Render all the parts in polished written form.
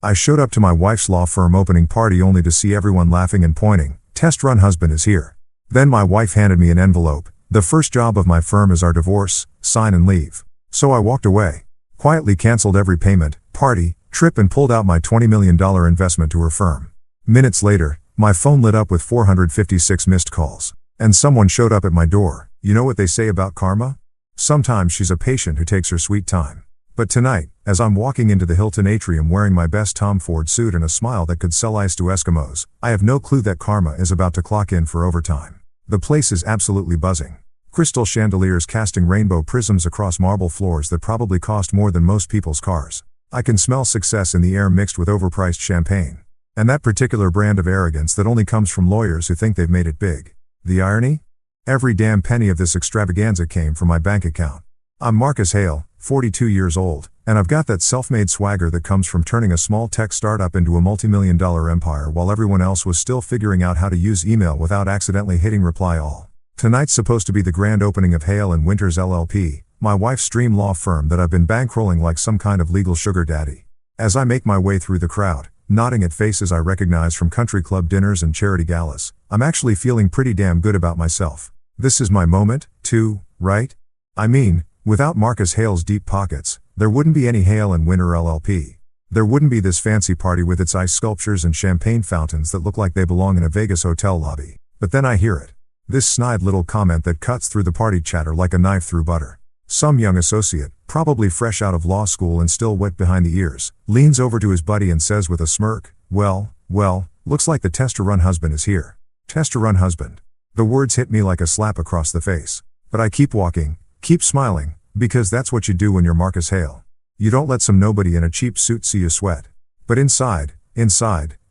I showed up to my wife's law firm opening party only to see everyone laughing and pointing. Test run husband is here. Then my wife handed me an envelope. The first job of my firm is our divorce, sign and leave. So I walked away. Quietly canceled every payment, party, trip and pulled out my $20 million investment to her firm. Minutes later, my phone lit up with 456 missed calls. And someone showed up at my door. You know what they say about karma? Sometimes she's a patient who takes her sweet time. But tonight, as I'm walking into the Hilton atrium wearing my best Tom Ford suit and a smile that could sell ice to Eskimos, I have no clue that karma is about to clock in for overtime. The place is absolutely buzzing. Crystal chandeliers casting rainbow prisms across marble floors that probably cost more than most people's cars. I can smell success in the air mixed with overpriced champagne. And that particular brand of arrogance that only comes from lawyers who think they've made it big. The irony? Every damn penny of this extravaganza came from my bank account. I'm Marcus Hale, 42 years old, and I've got that self-made swagger that comes from turning a small tech startup into a multi-million-dollar empire while everyone else was still figuring out how to use email without accidentally hitting reply all. Tonight's supposed to be the grand opening of Hale & Winters LLP, my wife's dream law firm that I've been bankrolling like some kind of legal sugar daddy. As I make my way through the crowd, nodding at faces I recognize from country club dinners and charity galas, I'm actually feeling pretty damn good about myself. This is my moment, too, right? I mean, without Marcus Hale's deep pockets, there wouldn't be any Hale & Winter LLP. There wouldn't be this fancy party with its ice sculptures and champagne fountains that look like they belong in a Vegas hotel lobby. But then I hear it. This snide little comment that cuts through the party chatter like a knife through butter. Some young associate, probably fresh out of law school and still wet behind the ears, leans over to his buddy and says with a smirk, well, looks like the test-to-run husband is here. Test-to-run husband. The words hit me like a slap across the face. But I keep walking, keep smiling, because that's what you do when you're Marcus Hale. You don't let some nobody in a cheap suit see you sweat. But inside,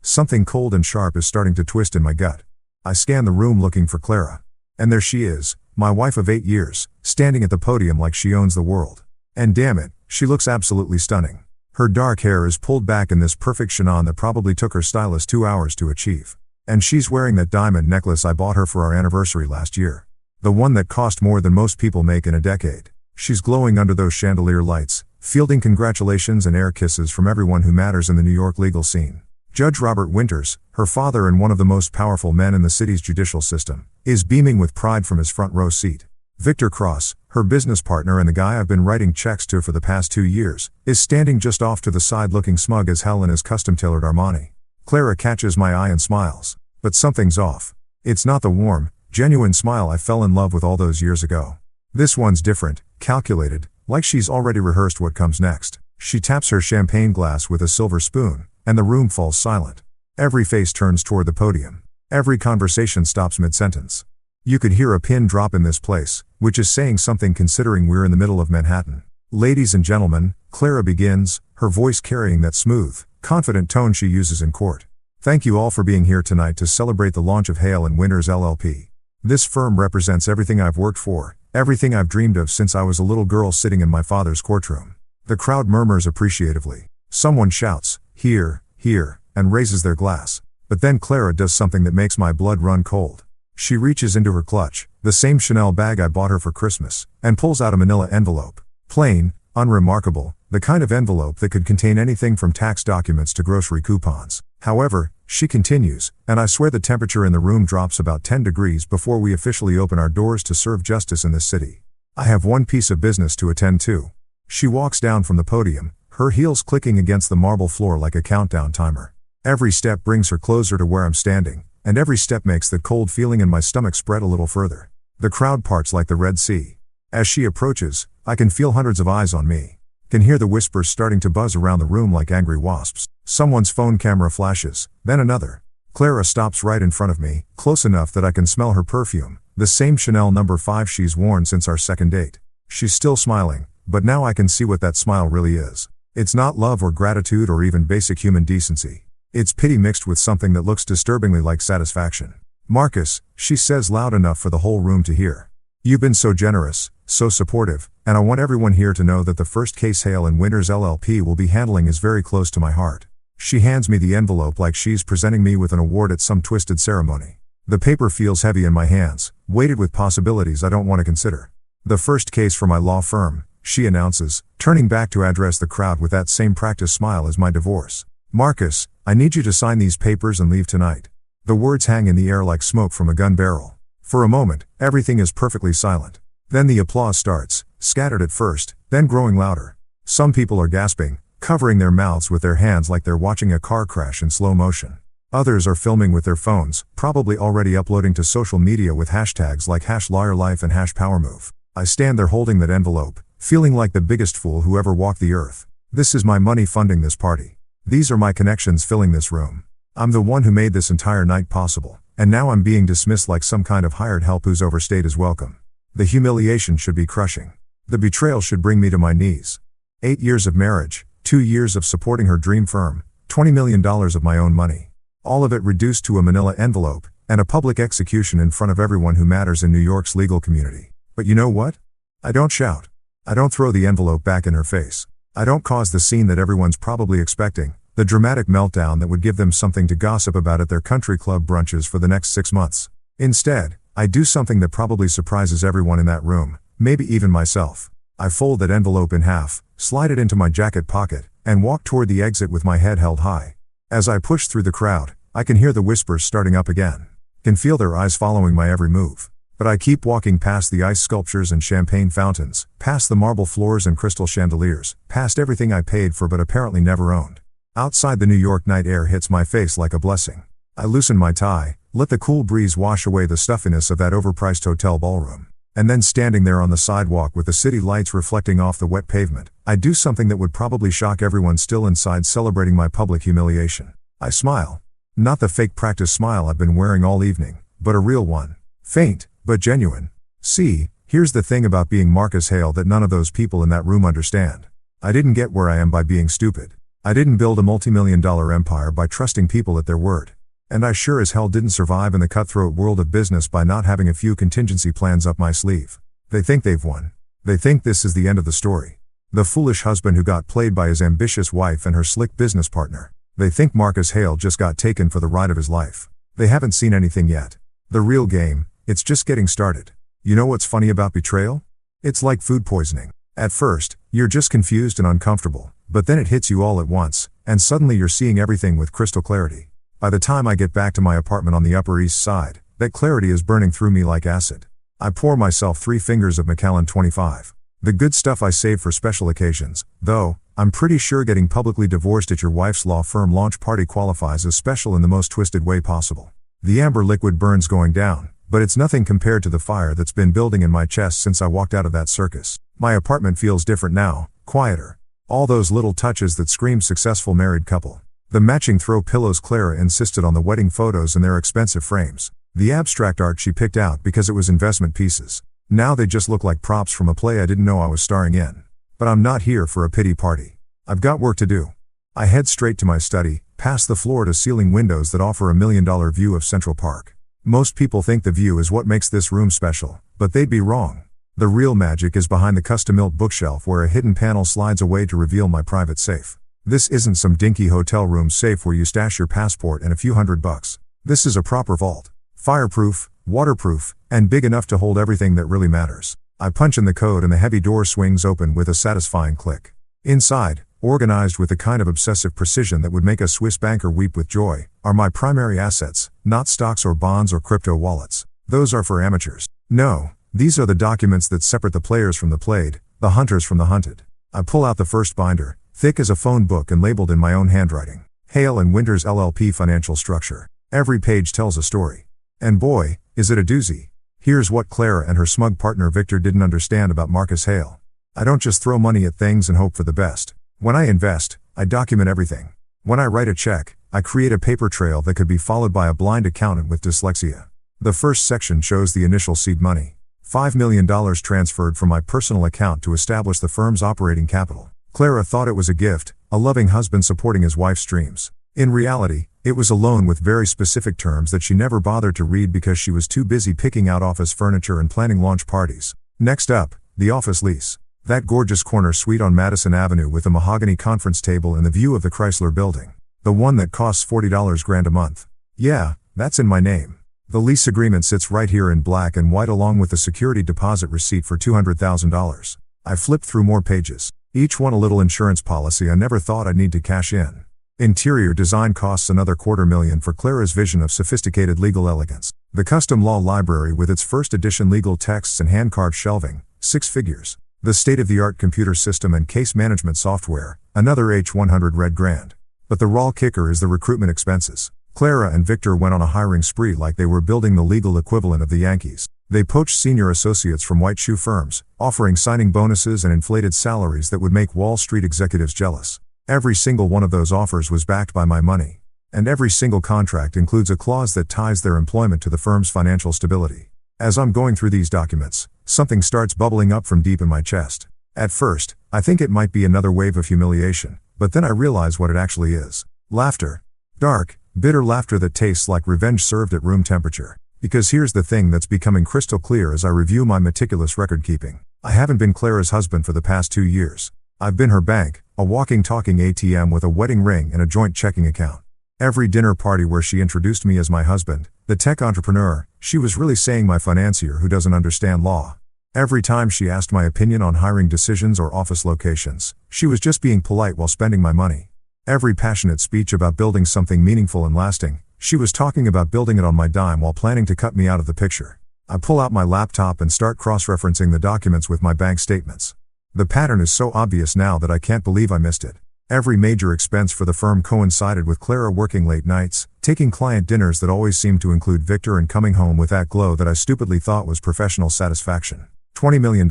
something cold and sharp is starting to twist in my gut. I scan the room looking for Clara. And there she is, my wife of 8 years, standing at the podium like she owns the world. And damn it, she looks absolutely stunning. Her dark hair is pulled back in this perfect chignon that probably took her stylist 2 hours to achieve. And she's wearing that diamond necklace I bought her for our anniversary last year. The one that cost more than most people make in a decade. She's glowing under those chandelier lights, fielding congratulations and air kisses from everyone who matters in the New York legal scene. Judge Robert Winters, her father and one of the most powerful men in the city's judicial system, is beaming with pride from his front row seat. Victor Cross, her business partner and the guy I've been writing checks to for the past 2 years, is standing just off to the side looking smug as hell in his custom-tailored Armani. Clara catches my eye and smiles. But something's off. It's not the warm, genuine smile I fell in love with all those years ago. This one's different, calculated, like she's already rehearsed what comes next. She taps her champagne glass with a silver spoon, and the room falls silent. Every face turns toward the podium. Every conversation stops mid-sentence. You could hear a pin drop in this place, which is saying something considering we're in the middle of Manhattan. Ladies and gentlemen, Clara begins, her voice carrying that smooth, confident tone she uses in court. Thank you all for being here tonight to celebrate the launch of Hale & Winters LLP. This firm represents everything I've worked for, everything I've dreamed of since I was a little girl sitting in my father's courtroom. The crowd murmurs appreciatively. Someone shouts, "Here, here," and raises their glass. But then Clara does something that makes my blood run cold. She reaches into her clutch, the same Chanel bag I bought her for Christmas, and pulls out a manila envelope. Plain, unremarkable, the kind of envelope that could contain anything from tax documents to grocery coupons. However, she continues, and I swear the temperature in the room drops about 10 degrees before we officially open our doors to serve justice in this city. I have one piece of business to attend to. She walks down from the podium, her heels clicking against the marble floor like a countdown timer. Every step brings her closer to where I'm standing, and every step makes the cold feeling in my stomach spread a little further. The crowd parts like the Red Sea. As she approaches, I can feel hundreds of eyes on me. Can hear the whispers starting to buzz around the room like angry wasps. Someone's phone camera flashes, then another. Clara stops right in front of me, close enough that I can smell her perfume, the same Chanel No. 5 she's worn since our second date. She's still smiling, but now I can see what that smile really is. It's not love or gratitude or even basic human decency. It's pity mixed with something that looks disturbingly like satisfaction. "Marcus," she says loud enough for the whole room to hear. "You've been so generous, so supportive, and I want everyone here to know that the first case Hale & Winters LLP will be handling is very close to my heart." She hands me the envelope like she's presenting me with an award at some twisted ceremony. The paper feels heavy in my hands, weighted with possibilities I don't want to consider. "The first case for my law firm," she announces, turning back to address the crowd with that same practiced smile as my divorce. Marcus, I need you to sign these papers and leave tonight. The words hang in the air like smoke from a gun barrel. For a moment, everything is perfectly silent. Then the applause starts, scattered at first, then growing louder. Some people are gasping, covering their mouths with their hands like they're watching a car crash in slow motion. Others are filming with their phones, probably already uploading to social media with hashtags like #LawyerLife and #PowerMove. I stand there holding that envelope, feeling like the biggest fool who ever walked the earth. This is my money funding this party. These are my connections filling this room. I'm the one who made this entire night possible, and now I'm being dismissed like some kind of hired help who's overstayed his welcome. The humiliation should be crushing. The betrayal should bring me to my knees. 8 years of marriage, 2 years of supporting her dream firm, $20 million of my own money. All of it reduced to a manila envelope, and a public execution in front of everyone who matters in New York's legal community. But you know what? I don't shout. I don't throw the envelope back in her face. I don't cause the scene that everyone's probably expecting, the dramatic meltdown that would give them something to gossip about at their country club brunches for the next 6 months. Instead, I do something that probably surprises everyone in that room, maybe even myself. I fold that envelope in half, slide it into my jacket pocket, and walk toward the exit with my head held high. As I push through the crowd, I can hear the whispers starting up again. Can feel their eyes following my every move. But I keep walking past the ice sculptures and champagne fountains, past the marble floors and crystal chandeliers, past everything I paid for but apparently never owned. Outside, the New York night air hits my face like a blessing. I loosen my tie, let the cool breeze wash away the stuffiness of that overpriced hotel ballroom. And then standing there on the sidewalk with the city lights reflecting off the wet pavement, I do something that would probably shock everyone still inside celebrating my public humiliation. I smile. Not the fake practice smile I've been wearing all evening, but a real one. Faint, but genuine. See, here's the thing about being Marcus Hale that none of those people in that room understand. I didn't get where I am by being stupid. I didn't build a multi-million-dollar empire by trusting people at their word. And I sure as hell didn't survive in the cutthroat world of business by not having a few contingency plans up my sleeve. They think they've won. They think this is the end of the story. The foolish husband who got played by his ambitious wife and her slick business partner. They think Marcus Hale just got taken for the ride of his life. They haven't seen anything yet. The real game, it's just getting started. You know what's funny about betrayal? It's like food poisoning. At first, you're just confused and uncomfortable, but then it hits you all at once, and suddenly you're seeing everything with crystal clarity. By the time I get back to my apartment on the Upper East Side, that clarity is burning through me like acid. I pour myself 3 fingers of Macallan 25. The good stuff I save for special occasions, though, I'm pretty sure getting publicly divorced at your wife's law firm launch party qualifies as special in the most twisted way possible. The amber liquid burns going down, but it's nothing compared to the fire that's been building in my chest since I walked out of that circus. My apartment feels different now, quieter. All those little touches that scream successful married couple. The matching throw pillows Clara insisted on, the wedding photos in their expensive frames. The abstract art she picked out because it was investment pieces. Now they just look like props from a play I didn't know I was starring in. But I'm not here for a pity party. I've got work to do. I head straight to my study, past the floor-to-ceiling windows that offer a $1 million view of Central Park. Most people think the view is what makes this room special, but they'd be wrong. The real magic is behind the custom-built bookshelf where a hidden panel slides away to reveal my private safe. This isn't some dinky hotel room safe where you stash your passport and a few $100. This is a proper vault. Fireproof, waterproof, and big enough to hold everything that really matters. I punch in the code and the heavy door swings open with a satisfying click. Inside, organized with the kind of obsessive precision that would make a Swiss banker weep with joy, are my primary assets, not stocks or bonds or crypto wallets. Those are for amateurs. No, these are the documents that separate the players from the played, the hunters from the hunted. I pull out the first binder, thick as a phone book and labeled in my own handwriting. Hale and Winters LLP Financial Structure. Every page tells a story. And boy, is it a doozy. Here's what Clara and her smug partner Victor didn't understand about Marcus Hale. I don't just throw money at things and hope for the best. When I invest, I document everything. When I write a check, I create a paper trail that could be followed by a blind accountant with dyslexia. The first section shows the initial seed money. $5 million transferred from my personal account to establish the firm's operating capital. Clara thought it was a gift, a loving husband supporting his wife's dreams. In reality, it was a loan with very specific terms that she never bothered to read because she was too busy picking out office furniture and planning launch parties. Next up, the office lease. That gorgeous corner suite on Madison Avenue with a mahogany conference table and the view of the Chrysler Building. The one that costs $40 grand a month. Yeah, that's in my name. The lease agreement sits right here in black and white along with the security deposit receipt for $200,000. I flipped through more pages. Each one a little insurance policy I never thought I'd need to cash in. Interior design costs another $250,000 for Clara's vision of sophisticated legal elegance. The custom law library with its first edition legal texts and hand-carved shelving, 6 figures. The state-of-the-art computer system and case management software, another H100 red grand. But the raw kicker is the recruitment expenses. Clara and Victor went on a hiring spree like they were building the legal equivalent of the Yankees. They poached senior associates from white shoe firms, offering signing bonuses and inflated salaries that would make Wall Street executives jealous. Every single one of those offers was backed by my money. And every single contract includes a clause that ties their employment to the firm's financial stability. As I'm going through these documents, something starts bubbling up from deep in my chest. At first, I think it might be another wave of humiliation, but then I realize what it actually is. Laughter. Dark, bitter laughter that tastes like revenge served at room temperature. Because here's the thing that's becoming crystal clear as I review my meticulous record keeping. I haven't been Clara's husband for the past 2 years. I've been her bank, a walking talking ATM with a wedding ring and a joint checking account. Every dinner party where she introduced me as my husband, the tech entrepreneur, she was really saying my financier who doesn't understand law. Every time she asked my opinion on hiring decisions or office locations, she was just being polite while spending my money. Every passionate speech about building something meaningful and lasting, she was talking about building it on my dime while planning to cut me out of the picture. I pull out my laptop and start cross-referencing the documents with my bank statements. The pattern is so obvious now that I can't believe I missed it. Every major expense for the firm coincided with Clara working late nights, taking client dinners that always seemed to include Victor, and coming home with that glow that I stupidly thought was professional satisfaction. $20 million.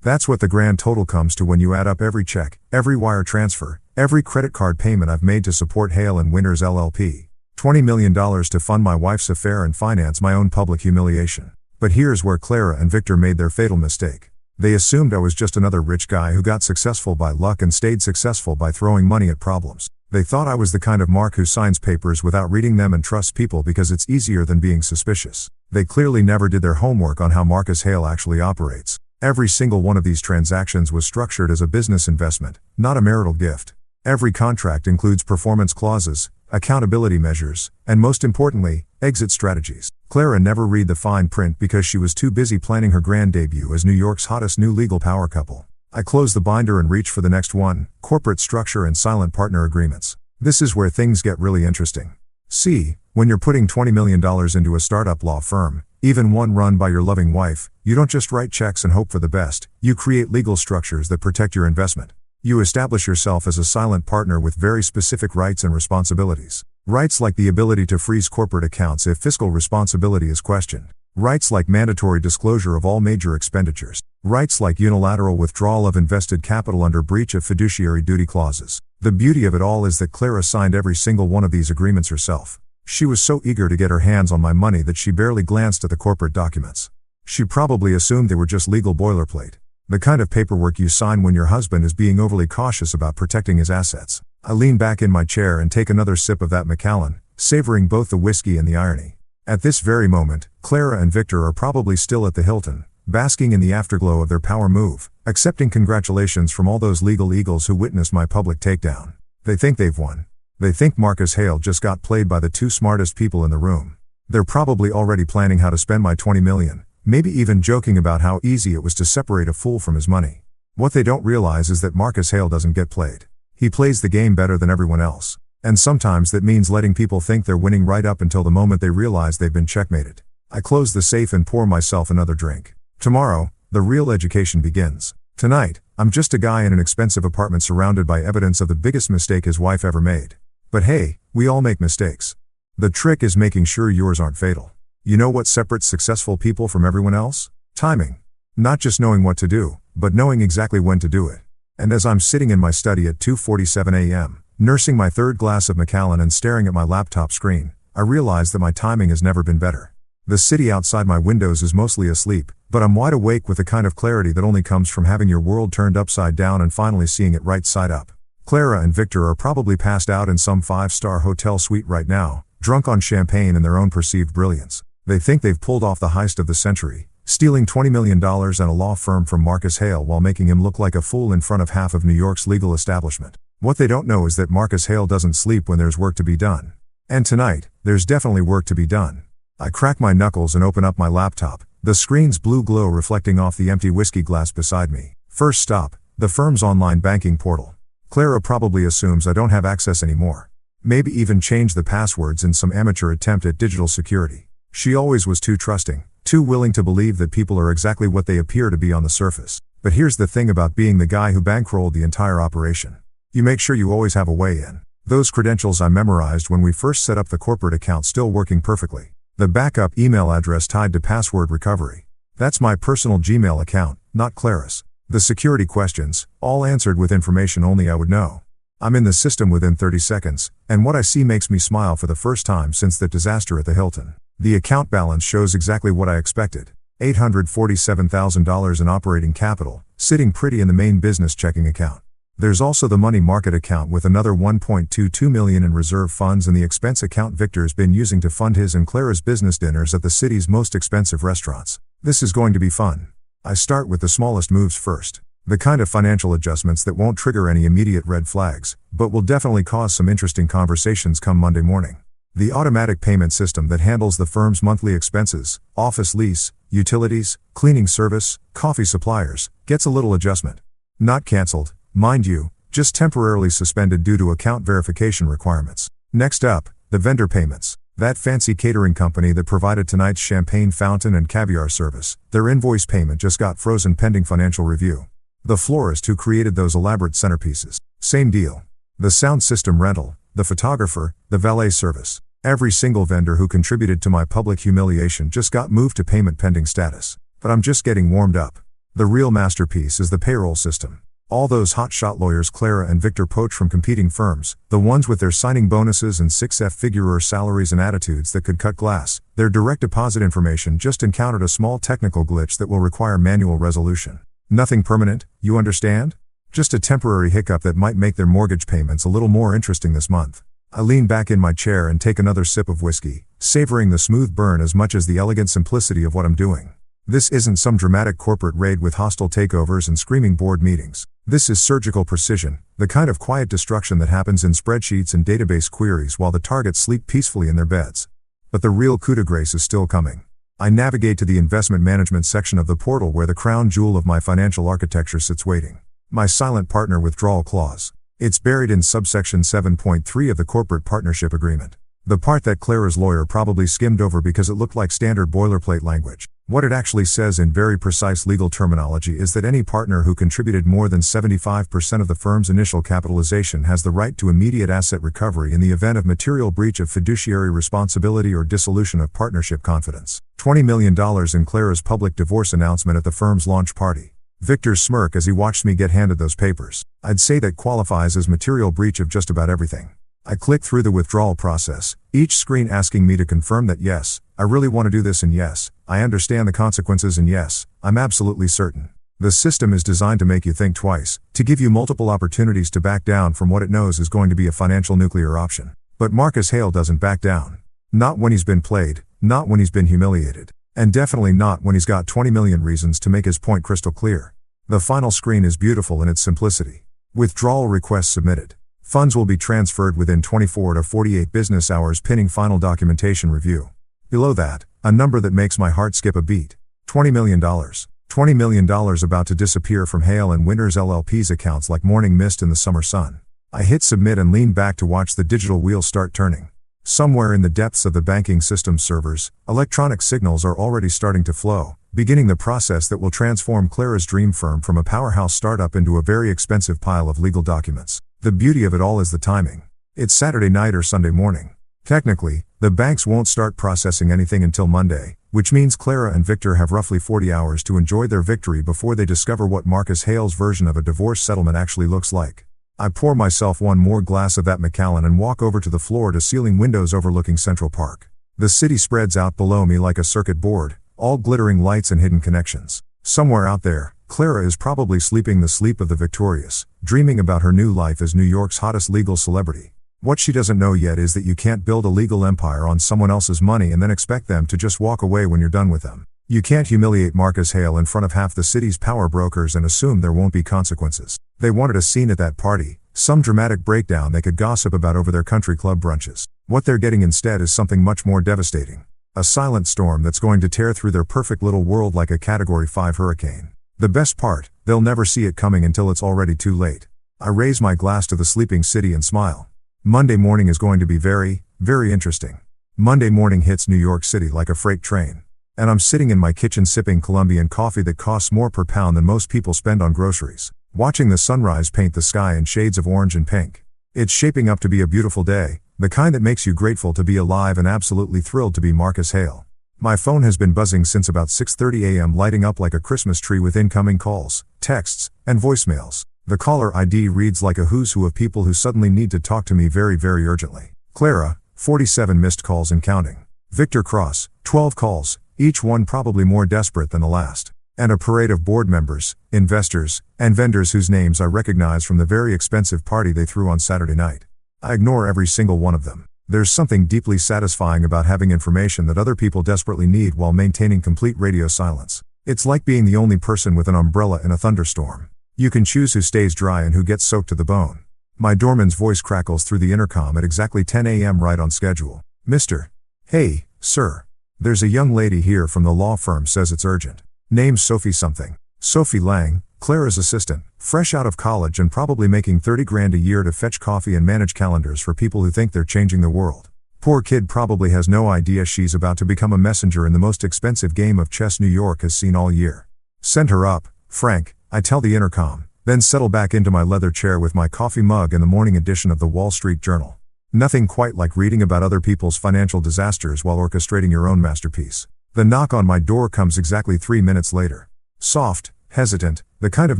That's what the grand total comes to when you add up every check, every wire transfer, every credit card payment I've made to support Hale & Winters LLP. $20 million to fund my wife's affair and finance my own public humiliation. But here's where Clara and Victor made their fatal mistake. They assumed I was just another rich guy who got successful by luck and stayed successful by throwing money at problems. They thought I was the kind of Mark who signs papers without reading them and trusts people because it's easier than being suspicious. They clearly never did their homework on how Marcus Hale actually operates. Every single one of these transactions was structured as a business investment, not a marital gift. Every contract includes performance clauses, accountability measures, and most importantly, exit strategies. Clara never read the fine print because she was too busy planning her grand debut as New York's hottest new legal power couple. I close the binder and reach for the next one: corporate structure and silent partner agreements. This is where things get really interesting. See, when you're putting $20 million into a startup law firm, even one run by your loving wife, you don't just write checks and hope for the best, you create legal structures that protect your investment. You establish yourself as a silent partner with very specific rights and responsibilities. Rights like the ability to freeze corporate accounts if fiscal responsibility is questioned. Rights like mandatory disclosure of all major expenditures. Rights like unilateral withdrawal of invested capital under breach of fiduciary duty clauses. The beauty of it all is that Clara signed every single one of these agreements herself. She was so eager to get her hands on my money that she barely glanced at the corporate documents. She probably assumed they were just legal boilerplate. The kind of paperwork you sign when your husband is being overly cautious about protecting his assets. I lean back in my chair and take another sip of that Macallan, savoring both the whiskey and the irony. At this very moment, Clara and Victor are probably still at the Hilton, basking in the afterglow of their power move, accepting congratulations from all those legal eagles who witnessed my public takedown. They think they've won. They think Marcus Hale just got played by the 2 smartest people in the room. They're probably already planning how to spend my $20 million, maybe even joking about how easy it was to separate a fool from his money. What they don't realize is that Marcus Hale doesn't get played. He plays the game better than everyone else. And sometimes that means letting people think they're winning right up until the moment they realize they've been checkmated. I close the safe and pour myself another drink. Tomorrow, the real education begins. Tonight, I'm just a guy in an expensive apartment surrounded by evidence of the biggest mistake his wife ever made. But hey, we all make mistakes. The trick is making sure yours aren't fatal. You know what separates successful people from everyone else? Timing. Not just knowing what to do, but knowing exactly when to do it. And as I'm sitting in my study at 2:47 a.m., nursing my 3rd glass of Macallan and staring at my laptop screen, I realize that my timing has never been better. The city outside my windows is mostly asleep, but I'm wide awake with the kind of clarity that only comes from having your world turned upside down and finally seeing it right side up. Clara and Victor are probably passed out in some 5-star hotel suite right now, drunk on champagne and their own perceived brilliance. They think they've pulled off the heist of the century, stealing $20 million and a law firm from Marcus Hale while making him look like a fool in front of half of New York's legal establishment. What they don't know is that Marcus Hale doesn't sleep when there's work to be done. And tonight, there's definitely work to be done. I crack my knuckles and open up my laptop, the screen's blue glow reflecting off the empty whiskey glass beside me. First stop, the firm's online banking portal. Clara probably assumes I don't have access anymore. Maybe even change the passwords in some amateur attempt at digital security. She always was too trusting, too willing to believe that people are exactly what they appear to be on the surface. But here's the thing about being the guy who bankrolled the entire operation. You make sure you always have a way in. Those credentials I memorized when we first set up the corporate account still working perfectly. The backup email address tied to password recovery. That's my personal Gmail account, not Clara's. The security questions, all answered with information only I would know. I'm in the system within 30 seconds, and what I see makes me smile for the first time since the disaster at the Hilton. The account balance shows exactly what I expected. $847,000 in operating capital, sitting pretty in the main business checking account. There's also the money market account with another $1.22 million in reserve funds and the expense account Victor's been using to fund his and Clara's business dinners at the city's most expensive restaurants. This is going to be fun. I start with the smallest moves first. The kind of financial adjustments that won't trigger any immediate red flags, but will definitely cause some interesting conversations come Monday morning. The automatic payment system that handles the firm's monthly expenses, office lease, utilities, cleaning service, coffee suppliers, gets a little adjustment. Not cancelled, mind you, just temporarily suspended due to account verification requirements. Next up, the vendor payments. That fancy catering company that provided tonight's champagne fountain and caviar service, their invoice payment just got frozen pending financial review. The florist who created those elaborate centerpieces, same deal. The sound system rental, the photographer, the valet service. Every single vendor who contributed to my public humiliation just got moved to payment pending status. But I'm just getting warmed up. The real masterpiece is the payroll system. All those hotshot lawyers Clara and Victor poach from competing firms, the ones with their signing bonuses and 6-figure salaries and attitudes that could cut glass, their direct deposit information just encountered a small technical glitch that will require manual resolution. Nothing permanent, you understand? Just a temporary hiccup that might make their mortgage payments a little more interesting this month. I lean back in my chair and take another sip of whiskey, savoring the smooth burn as much as the elegant simplicity of what I'm doing. This isn't some dramatic corporate raid with hostile takeovers and screaming board meetings. This is surgical precision, the kind of quiet destruction that happens in spreadsheets and database queries while the targets sleep peacefully in their beds. But the real coup de grace is still coming. I navigate to the investment management section of the portal where the crown jewel of my financial architecture sits waiting. My silent partner withdrawal clause. It's buried in subsection 7.3 of the corporate partnership agreement. The part that Clara's lawyer probably skimmed over because it looked like standard boilerplate language. What it actually says in very precise legal terminology is that any partner who contributed more than 75% of the firm's initial capitalization has the right to immediate asset recovery in the event of material breach of fiduciary responsibility or dissolution of partnership confidence. $20 million in Clara's public divorce announcement at the firm's launch party. Victor's smirk as he watched me get handed those papers. I'd say that qualifies as material breach of just about everything. I click through the withdrawal process, each screen asking me to confirm that yes, I really want to do this, and yes, I understand the consequences, and yes, I'm absolutely certain. The system is designed to make you think twice, to give you multiple opportunities to back down from what it knows is going to be a financial nuclear option. But Marcus Hale doesn't back down. Not when he's been played, not when he's been humiliated, and definitely not when he's got 20 million reasons to make his point crystal clear. The final screen is beautiful in its simplicity. Withdrawal request submitted. Funds will be transferred within 24 to 48 business hours pinning final documentation review. Below that, a number that makes my heart skip a beat. $20 million. $20 million about to disappear from Hale and Winters LLP's accounts like morning mist in the summer sun. I hit submit and lean back to watch the digital wheels start turning. Somewhere in the depths of the banking system's servers, electronic signals are already starting to flow, beginning the process that will transform Clara's dream firm from a powerhouse startup into a very expensive pile of legal documents. The beauty of it all is the timing. It's Saturday night or Sunday morning. Technically, the banks won't start processing anything until Monday, which means Clara and Victor have roughly 40 hours to enjoy their victory before they discover what Marcus Hale's version of a divorce settlement actually looks like. I pour myself one more glass of that Macallan and walk over to the floor-to-ceiling windows overlooking Central Park. The city spreads out below me like a circuit board, all glittering lights and hidden connections. Somewhere out there, Clara is probably sleeping the sleep of the victorious, dreaming about her new life as New York's hottest legal celebrity. What she doesn't know yet is that you can't build a legal empire on someone else's money and then expect them to just walk away when you're done with them. You can't humiliate Marcus Hale in front of half the city's power brokers and assume there won't be consequences. They wanted a scene at that party, some dramatic breakdown they could gossip about over their country club brunches. What they're getting instead is something much more devastating. A silent storm that's going to tear through their perfect little world like a Category 5 hurricane. The best part, they'll never see it coming until it's already too late. I raise my glass to the sleeping city and smile. Monday morning is going to be very, very interesting. Monday morning hits New York City like a freight train. And I'm sitting in my kitchen sipping Colombian coffee that costs more per pound than most people spend on groceries, watching the sunrise paint the sky in shades of orange and pink. It's shaping up to be a beautiful day, the kind that makes you grateful to be alive and absolutely thrilled to be Marcus Hale. My phone has been buzzing since about 6:30 a.m., lighting up like a Christmas tree with incoming calls, texts, and voicemails. The caller ID reads like a who's who of people who suddenly need to talk to me very, very urgently. Clara, 47 missed calls and counting. Victor Cross, 12 calls, each one probably more desperate than the last. And a parade of board members, investors, and vendors whose names I recognize from the very expensive party they threw on Saturday night. I ignore every single one of them. There's something deeply satisfying about having information that other people desperately need while maintaining complete radio silence. It's like being the only person with an umbrella in a thunderstorm. You can choose who stays dry and who gets soaked to the bone. My doorman's voice crackles through the intercom at exactly 10 a.m. right on schedule. Mr. Hey, sir. There's a young lady here from the law firm, says it's urgent. Name's Sophie something. Sophie Lang, Clara's assistant, fresh out of college and probably making 30 grand a year to fetch coffee and manage calendars for people who think they're changing the world. Poor kid probably has no idea she's about to become a messenger in the most expensive game of chess New York has seen all year. Send her up, Frank, I tell the intercom, then settle back into my leather chair with my coffee mug and the morning edition of the Wall Street Journal. Nothing quite like reading about other people's financial disasters while orchestrating your own masterpiece. The knock on my door comes exactly 3 minutes later. Soft, hesitant, the kind of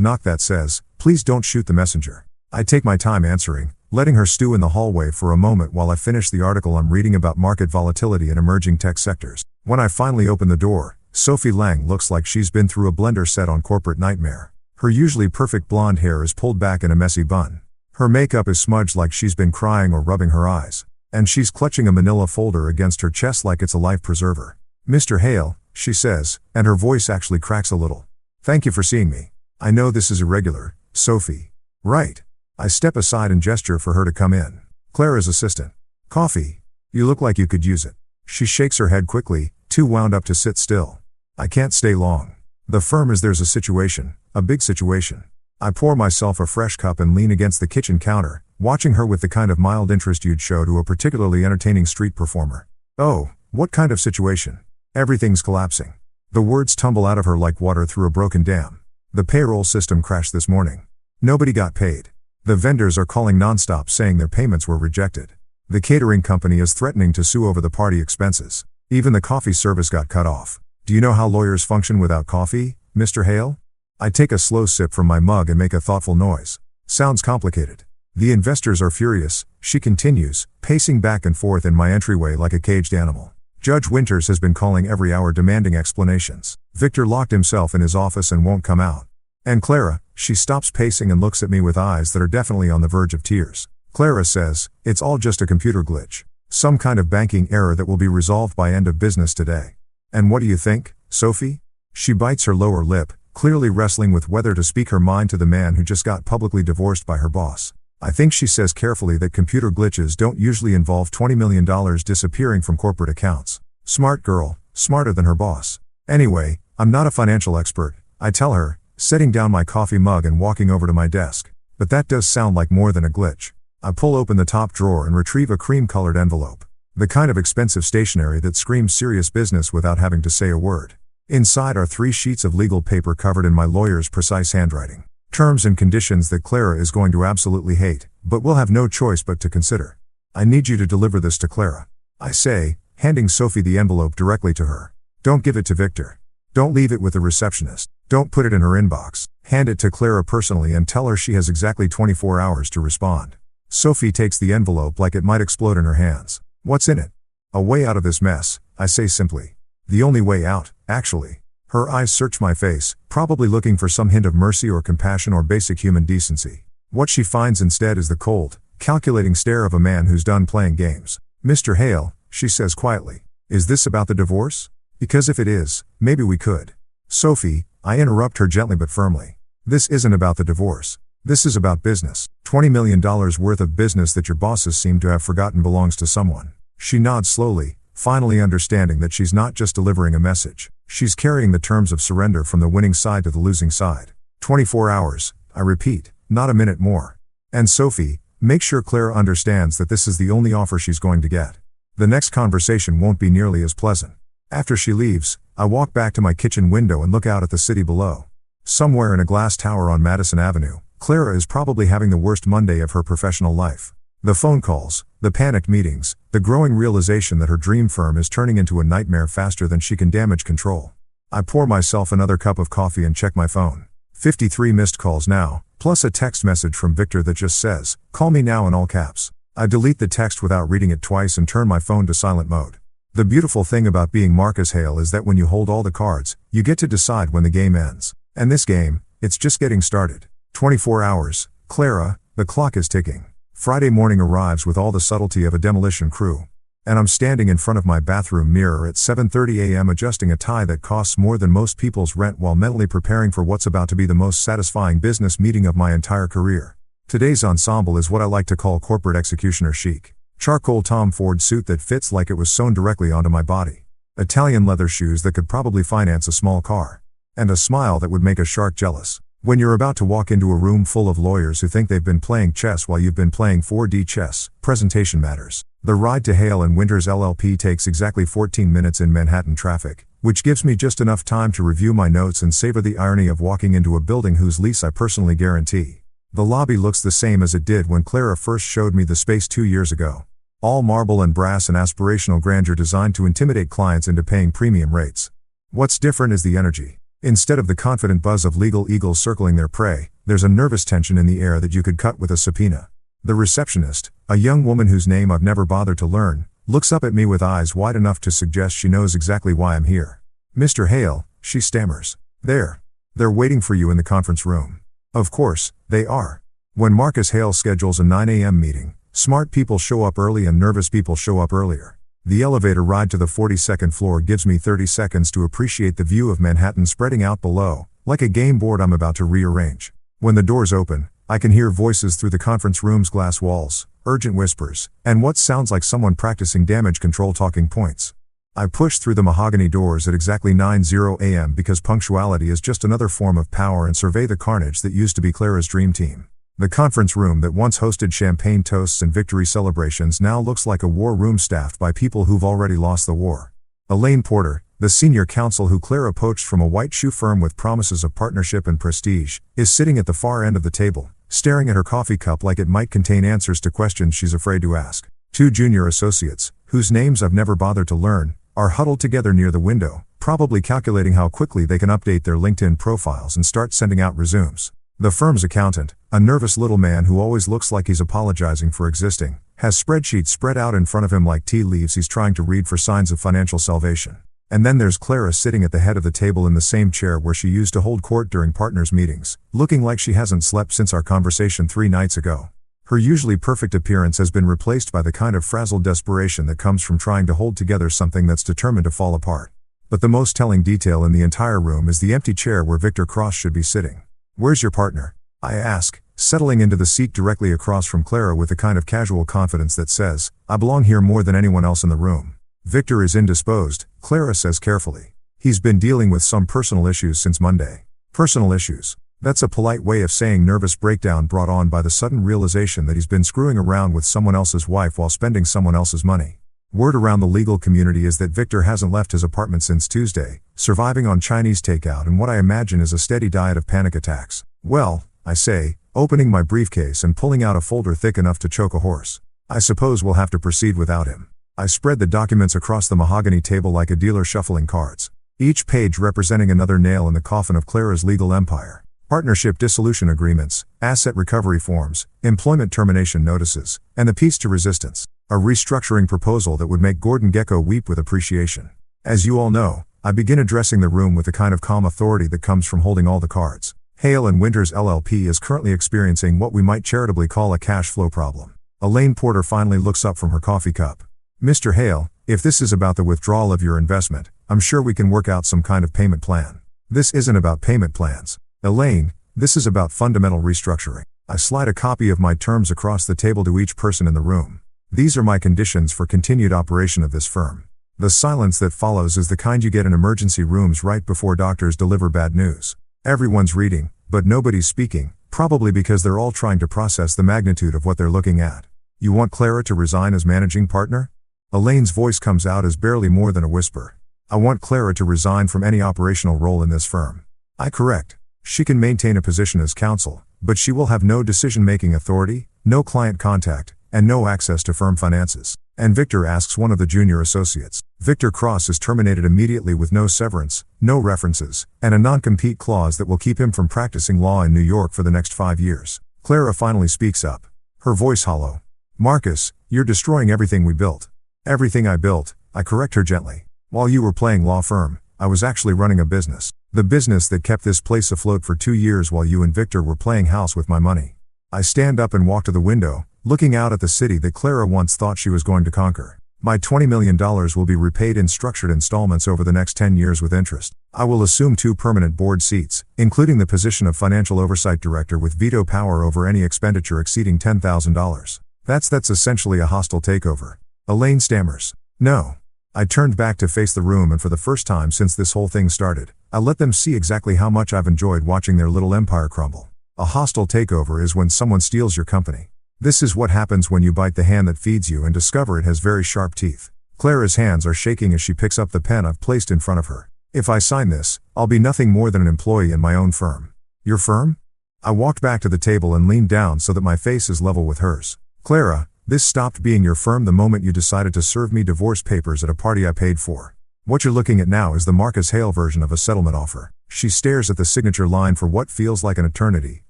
knock that says, please don't shoot the messenger. I take my time answering, letting her stew in the hallway for a moment while I finish the article I'm reading about market volatility in emerging tech sectors. When I finally open the door, Sophie Lang looks like she's been through a blender set on Corporate Nightmare. Her usually perfect blonde hair is pulled back in a messy bun. Her makeup is smudged like she's been crying or rubbing her eyes. And she's clutching a manila folder against her chest like it's a life preserver. Mr. Hale, she says, and her voice actually cracks a little. Thank you for seeing me. I know this is irregular, Sophie. Right. I step aside and gesture for her to come in. Clara's assistant. Coffee. You look like you could use it. She shakes her head quickly, too wound up to sit still. I can't stay long. The firm is there's a situation, a big situation. I pour myself a fresh cup and lean against the kitchen counter, watching her with the kind of mild interest you'd show to a particularly entertaining street performer. Oh, what kind of situation? Everything's collapsing. The words tumble out of her like water through a broken dam. The payroll system crashed this morning. Nobody got paid. The vendors are calling nonstop saying their payments were rejected. The catering company is threatening to sue over the party expenses. Even the coffee service got cut off. Do you know how lawyers function without coffee, Mr. Hale? I take a slow sip from my mug and make a thoughtful noise. Sounds complicated. The investors are furious, she continues, pacing back and forth in my entryway like a caged animal. Judge Winters has been calling every hour demanding explanations. Victor locked himself in his office and won't come out. And Clara, she stops pacing and looks at me with eyes that are definitely on the verge of tears. Clara says, it's all just a computer glitch. Some kind of banking error that will be resolved by end of business today. And what do you think, Sophie? She bites her lower lip, clearly wrestling with whether to speak her mind to the man who just got publicly divorced by her boss. I think she says carefully that computer glitches don't usually involve $20 million disappearing from corporate accounts. Smart girl, smarter than her boss. Anyway, I'm not a financial expert, I tell her, setting down my coffee mug and walking over to my desk. But that does sound like more than a glitch. I pull open the top drawer and retrieve a cream-colored envelope. The kind of expensive stationery that screams serious business without having to say a word. Inside are 3 sheets of legal paper covered in my lawyer's precise handwriting. Terms and conditions that Clara is going to absolutely hate, but will have no choice but to consider. I need you to deliver this to Clara. I say, handing Sophie the envelope directly to her. Don't give it to Victor. Don't leave it with the receptionist. Don't put it in her inbox. Hand it to Clara personally and tell her she has exactly 24 hours to respond. Sophie takes the envelope like it might explode in her hands. What's in it? A way out of this mess, I say simply. The only way out, actually. Her eyes search my face, probably looking for some hint of mercy or compassion or basic human decency. What she finds instead is the cold, calculating stare of a man who's done playing games. Mr. Hale, she says quietly, is this about the divorce? Because if it is, maybe we could. Sophie, I interrupt her gently but firmly. This isn't about the divorce. This is about business. $20 million worth of business that your bosses seem to have forgotten belongs to someone. She nods slowly, finally understanding that she's not just delivering a message. She's carrying the terms of surrender from the winning side to the losing side. 24 hours, I repeat, not a minute more. And Sophie, Make sure Clara understands that this is the only offer she's going to get. The next conversation won't be nearly as pleasant. After she leaves, I walk back to my kitchen window and look out at the city below. Somewhere in a glass tower on Madison Avenue, Clara is probably having the worst Monday of her professional life. The phone calls, the panicked meetings, the growing realization that her dream firm is turning into a nightmare faster than she can damage control. I pour myself another cup of coffee and check my phone. 53 missed calls now, plus a text message from Victor that just says, "Call me now," in all caps. I delete the text without reading it twice and turn my phone to silent mode. The beautiful thing about being Marcus Hale is that when you hold all the cards, you get to decide when the game ends. And this game, it's just getting started. 24 hours, Clara, the clock is ticking. Friday morning arrives with all the subtlety of a demolition crew. And I'm standing in front of my bathroom mirror at 7:30 a.m. adjusting a tie that costs more than most people's rent while mentally preparing for what's about to be the most satisfying business meeting of my entire career. Today's ensemble is what I like to call corporate executioner chic. Charcoal Tom Ford suit that fits like it was sewn directly onto my body. Italian leather shoes that could probably finance a small car. And a smile that would make a shark jealous. When you're about to walk into a room full of lawyers who think they've been playing chess while you've been playing 4D chess, presentation matters. The ride to Hale and Winters LLP takes exactly 14 minutes in Manhattan traffic, which gives me just enough time to review my notes and savor the irony of walking into a building whose lease I personally guarantee. The lobby looks the same as it did when Clara first showed me the space 2 years ago. All marble and brass and aspirational grandeur designed to intimidate clients into paying premium rates. What's different is the energy. Instead of the confident buzz of legal eagles circling their prey, there's a nervous tension in the air that you could cut with a subpoena. The receptionist, a young woman whose name I've never bothered to learn, looks up at me with eyes wide enough to suggest she knows exactly why I'm here. "Mr. Hale," she stammers. They're waiting for you in the conference room." Of course, they are. When Marcus Hale schedules a 9 a.m. meeting, smart people show up early and nervous people show up earlier. The elevator ride to the 42nd floor gives me 30 seconds to appreciate the view of Manhattan spreading out below, like a game board I'm about to rearrange. When the doors open, I can hear voices through the conference room's glass walls, urgent whispers, and what sounds like someone practicing damage control talking points. I push through the mahogany doors at exactly 9:00 a.m. because punctuality is just another form of power and survey the carnage that used to be Clara's dream team. The conference room that once hosted champagne toasts and victory celebrations now looks like a war room staffed by people who've already lost the war. Elaine Porter, the senior counsel who Clara poached from a white shoe firm with promises of partnership and prestige, is sitting at the far end of the table, staring at her coffee cup like it might contain answers to questions she's afraid to ask. Two junior associates, whose names I've never bothered to learn, are huddled together near the window, probably calculating how quickly they can update their LinkedIn profiles and start sending out resumes. The firm's accountant, a nervous little man who always looks like he's apologizing for existing, has spreadsheets spread out in front of him like tea leaves he's trying to read for signs of financial salvation. And then there's Clara sitting at the head of the table in the same chair where she used to hold court during partners' meetings, looking like she hasn't slept since our conversation 3 nights ago. Her usually perfect appearance has been replaced by the kind of frazzled desperation that comes from trying to hold together something that's determined to fall apart. But the most telling detail in the entire room is the empty chair where Victor Cross should be sitting. "Where's your partner?" I ask, settling into the seat directly across from Clara with the kind of casual confidence that says, "I belong here more than anyone else in the room." Victor is indisposed, Clara says carefully. He's been dealing with some personal issues since Monday. Personal issues. That's a polite way of saying nervous breakdown brought on by the sudden realization that he's been screwing around with someone else's wife while spending someone else's money. Word around the legal community is that Victor hasn't left his apartment since Tuesday, surviving on Chinese takeout and what I imagine is a steady diet of panic attacks. "Well," I say, opening my briefcase and pulling out a folder thick enough to choke a horse. "I suppose we'll have to proceed without him." I spread the documents across the mahogany table like a dealer shuffling cards, each page representing another nail in the coffin of Clara's legal empire. Partnership dissolution agreements, asset recovery forms, employment termination notices, and the piece to resistance. A restructuring proposal that would make Gordon Gekko weep with appreciation. As you all know, I begin addressing the room with the kind of calm authority that comes from holding all the cards. Hale and Winters LLP is currently experiencing what we might charitably call a cash flow problem. Elaine Porter finally looks up from her coffee cup. "Mr. Hale, if this is about the withdrawal of your investment, I'm sure we can work out some kind of payment plan." "This isn't about payment plans, Elaine, this is about fundamental restructuring." I slide a copy of my terms across the table to each person in the room. "These are my conditions for continued operation of this firm." The silence that follows is the kind you get in emergency rooms right before doctors deliver bad news. Everyone's reading, but nobody's speaking, Probably because they're all trying to process the magnitude of what they're looking at. You want Clara to resign as managing partner? Elaine's voice comes out as barely more than a whisper. I want Clara to resign from any operational role in this firm. I correct. She can maintain a position as counsel, but she will have no decision-making authority, no client contact, and no access to firm finances. And Victor asks one of the junior associates. Victor Cross is terminated immediately with no severance, no references, and a non-compete clause that will keep him from practicing law in New York for the next 5 years. Clara finally speaks up. Her voice hollow. Marcus, you're destroying everything we built. Everything I built, I correct her gently. While you were playing law firm, I was actually running a business. The business that kept this place afloat for 2 years while you and Victor were playing house with my money. I stand up and walk to the window, looking out at the city that Clara once thought she was going to conquer. My $20 million will be repaid in structured installments over the next 10 years with interest. I will assume 2 permanent board seats, including the position of Financial Oversight Director with veto power over any expenditure exceeding $10,000. That's essentially a hostile takeover. Elaine stammers. No. I turned back to face the room, and for the first time since this whole thing started, I let them see exactly how much I've enjoyed watching their little empire crumble. A hostile takeover is when someone steals your company. This is what happens when you bite the hand that feeds you and discover it has very sharp teeth. Clara's hands are shaking as she picks up the pen I've placed in front of her. If I sign this, I'll be nothing more than an employee in my own firm. Your firm? I walked back to the table and leaned down so that my face is level with hers. Clara, this stopped being your firm the moment you decided to serve me divorce papers at a party I paid for. What you're looking at now is the Marcus Hale version of a settlement offer. She stares at the signature line for what feels like an eternity,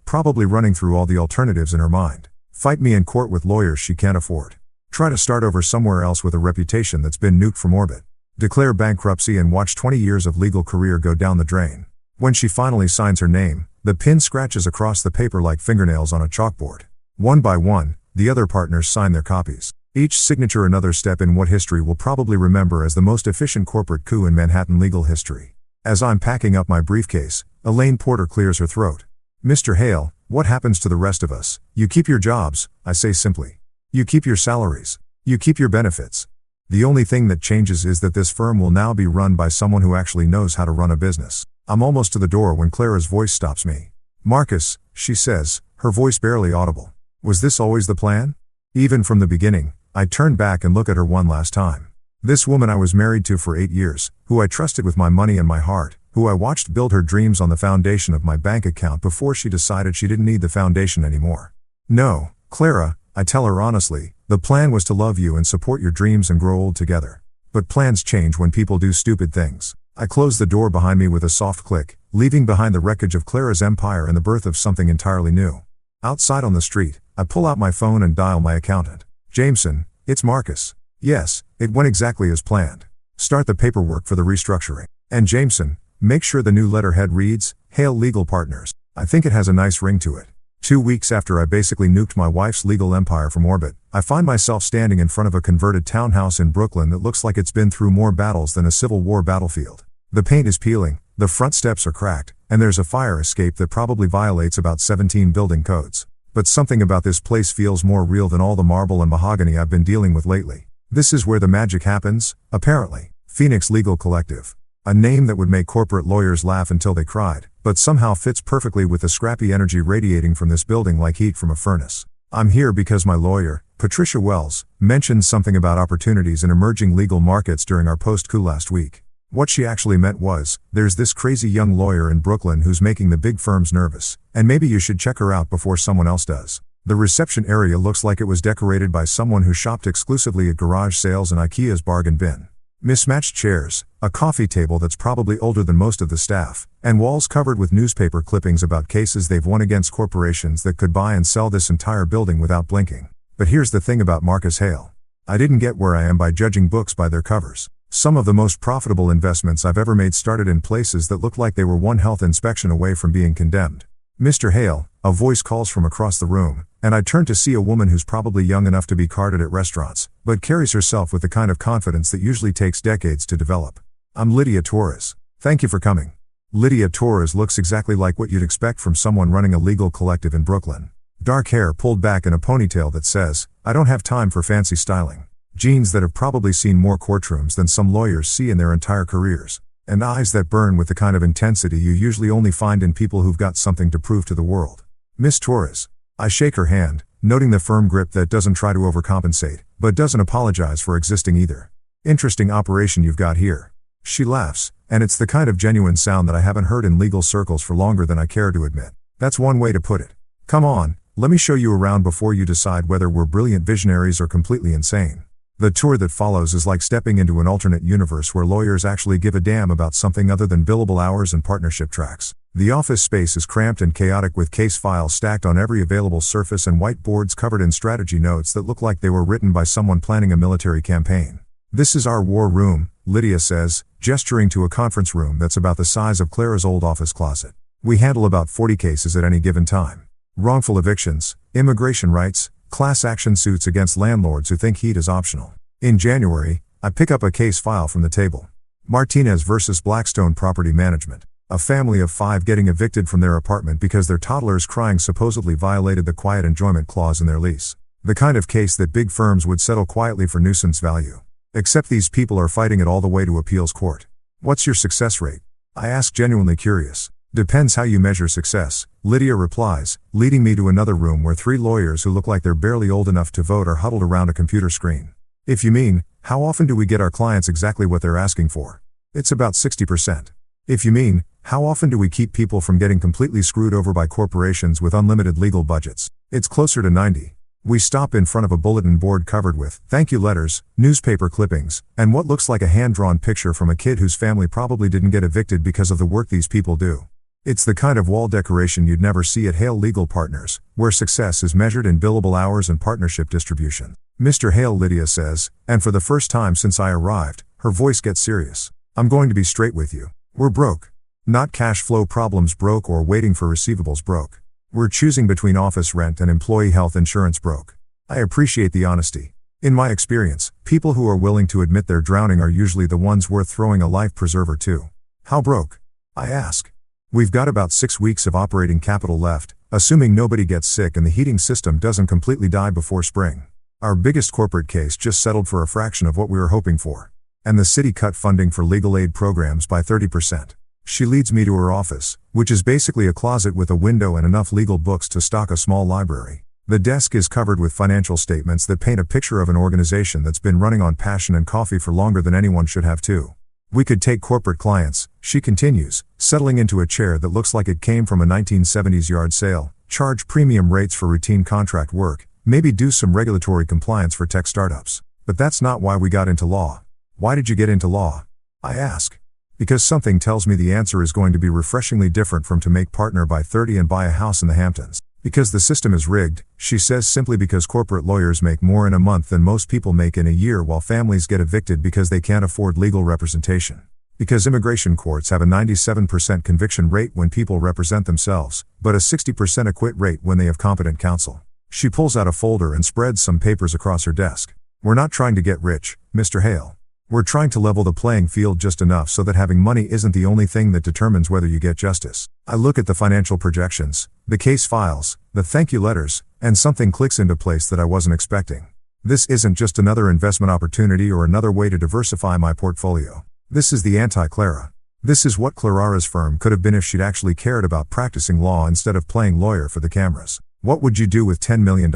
probably running through all the alternatives in her mind. Fight me in court with lawyers she can't afford. Try to start over somewhere else with a reputation that's been nuked from orbit. Declare bankruptcy and watch 20 years of legal career go down the drain. When she finally signs her name, the pen scratches across the paper like fingernails on a chalkboard. One by one, the other partners sign their copies. Each signature another step in what history will probably remember as the most efficient corporate coup in Manhattan legal history. As I'm packing up my briefcase, Elaine Porter clears her throat. Mr. Hale, what happens to the rest of us? You keep your jobs, I say simply. You keep your salaries. You keep your benefits. The only thing that changes is that this firm will now be run by someone who actually knows how to run a business. I'm almost to the door when Clara's voice stops me. Marcus, she says, her voice barely audible. Was this always the plan? Even from the beginning, I turned back and looked at her one last time. This woman I was married to for 8 years, who I trusted with my money and my heart, who I watched build her dreams on the foundation of my bank account before she decided she didn't need the foundation anymore. No, Clara, I tell her honestly, the plan was to love you and support your dreams and grow old together. But plans change when people do stupid things. I closed the door behind me with a soft click, leaving behind the wreckage of Clara's empire and the birth of something entirely new. Outside on the street, I pull out my phone and dial my accountant. Jameson, it's Marcus. Yes, it went exactly as planned. Start the paperwork for the restructuring. And Jameson, make sure the new letterhead reads, Hale Legal Partners. I think it has a nice ring to it. 2 weeks after I basically nuked my wife's legal empire from orbit, I find myself standing in front of a converted townhouse in Brooklyn that looks like it's been through more battles than a Civil War battlefield. The paint is peeling, the front steps are cracked, and there's a fire escape that probably violates about 17 building codes. But something about this place feels more real than all the marble and mahogany I've been dealing with lately. This is where the magic happens, apparently. Phoenix Legal Collective. A name that would make corporate lawyers laugh until they cried, but somehow fits perfectly with the scrappy energy radiating from this building like heat from a furnace. I'm here because my lawyer, Patricia Wells, mentioned something about opportunities in emerging legal markets during our post-coup last week. What she actually meant was, there's this crazy young lawyer in Brooklyn who's making the big firms nervous, and maybe you should check her out before someone else does. The reception area looks like it was decorated by someone who shopped exclusively at garage sales and IKEA's bargain bin. Mismatched chairs, a coffee table that's probably older than most of the staff, and walls covered with newspaper clippings about cases they've won against corporations that could buy and sell this entire building without blinking. But here's the thing about Marcus Hale. I didn't get where I am by judging books by their covers. Some of the most profitable investments I've ever made started in places that looked like they were one health inspection away from being condemned. Mr. Hale, a voice calls from across the room, and I turn to see a woman who's probably young enough to be carded at restaurants, but carries herself with the kind of confidence that usually takes decades to develop. I'm Lydia Torres. Thank you for coming. Lydia Torres looks exactly like what you'd expect from someone running a legal collective in Brooklyn. Dark hair pulled back in a ponytail that says, I don't have time for fancy styling. Jeans that have probably seen more courtrooms than some lawyers see in their entire careers. And eyes that burn with the kind of intensity you usually only find in people who've got something to prove to the world. Miss Torres. I shake her hand, noting the firm grip that doesn't try to overcompensate, but doesn't apologize for existing either. Interesting operation you've got here. She laughs, and it's the kind of genuine sound that I haven't heard in legal circles for longer than I care to admit. That's one way to put it. Come on, let me show you around before you decide whether we're brilliant visionaries or completely insane. The tour that follows is like stepping into an alternate universe where lawyers actually give a damn about something other than billable hours and partnership tracks. The office space is cramped and chaotic with case files stacked on every available surface and whiteboards covered in strategy notes that look like they were written by someone planning a military campaign. This is our war room, Lydia says, gesturing to a conference room that's about the size of Clara's old office closet. We handle about 40 cases at any given time. Wrongful evictions, immigration rights, class action suits against landlords who think heat is optional. In January, I pick up a case file from the table. Martinez versus Blackstone Property Management. A family of 5 getting evicted from their apartment because their toddler's crying supposedly violated the quiet enjoyment clause in their lease. The kind of case that big firms would settle quietly for nuisance value. Except these people are fighting it all the way to appeals court. What's your success rate? I ask, genuinely curious. Depends how you measure success, Lydia replies, leading me to another room where 3 lawyers who look like they're barely old enough to vote are huddled around a computer screen. If you mean, how often do we get our clients exactly what they're asking for? It's about 60%. If you mean, how often do we keep people from getting completely screwed over by corporations with unlimited legal budgets? It's closer to 90. We stop in front of a bulletin board covered with thank you letters, newspaper clippings, and what looks like a hand-drawn picture from a kid whose family probably didn't get evicted because of the work these people do. It's the kind of wall decoration you'd never see at Hale Legal Partners, where success is measured in billable hours and partnership distribution. Mr. Hale, Lydia says, and for the first time since I arrived, her voice gets serious. I'm going to be straight with you. We're broke. Not cash flow problems broke or waiting for receivables broke. We're choosing between office rent and employee health insurance broke. I appreciate the honesty. In my experience, people who are willing to admit they're drowning are usually the ones worth throwing a life preserver to. How broke? I ask. We've got about 6 weeks of operating capital left, assuming nobody gets sick and the heating system doesn't completely die before spring. Our biggest corporate case just settled for a fraction of what we were hoping for. And the city cut funding for legal aid programs by 30%. She leads me to her office, which is basically a closet with a window and enough legal books to stock a small library. The desk is covered with financial statements that paint a picture of an organization that's been running on passion and coffee for longer than anyone should have too. We could take corporate clients, she continues, settling into a chair that looks like it came from a 1970s yard sale, charge premium rates for routine contract work, maybe do some regulatory compliance for tech startups. But that's not why we got into law. Why did you get into law? I ask. Because something tells me the answer is going to be refreshingly different from to make partner by 30 and buy a house in the Hamptons. Because the system is rigged, she says, simply because corporate lawyers make more in a month than most people make in a year while families get evicted because they can't afford legal representation. Because immigration courts have a 97% conviction rate when people represent themselves, but a 60% acquit rate when they have competent counsel. She pulls out a folder and spreads some papers across her desk. We're not trying to get rich, Mr. Hale. We're trying to level the playing field just enough so that having money isn't the only thing that determines whether you get justice. I look at the financial projections, the case files, the thank you letters, and something clicks into place that I wasn't expecting. This isn't just another investment opportunity or another way to diversify my portfolio. This is the anti-Clara. This is what Clarara's firm could have been if she'd actually cared about practicing law instead of playing lawyer for the cameras. What would you do with $10 million?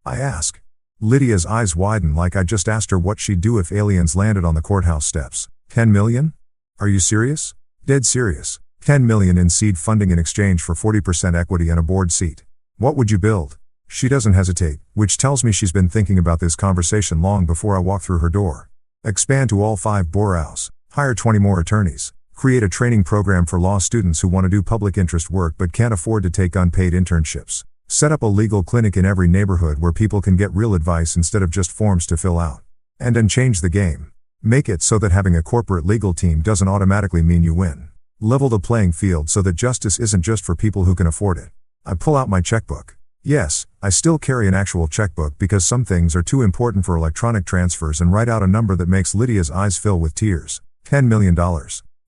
I ask. Lydia's eyes widen like I just asked her what she'd do if aliens landed on the courthouse steps. 10 million? Are you serious? Dead serious. 10 million in seed funding in exchange for 40% equity and a board seat. What would you build? She doesn't hesitate, which tells me she's been thinking about this conversation long before I walk through her door. Expand to all 5 boroughs. Hire 20 more attorneys. Create a training program for law students who want to do public interest work but can't afford to take unpaid internships. Set up a legal clinic in every neighborhood where people can get real advice instead of just forms to fill out. And then change the game. Make it so that having a corporate legal team doesn't automatically mean you win. Level the playing field so that justice isn't just for people who can afford it. I pull out my checkbook. Yes, I still carry an actual checkbook because some things are too important for electronic transfers and write out a number that makes Lydia's eyes fill with tears. $10 million.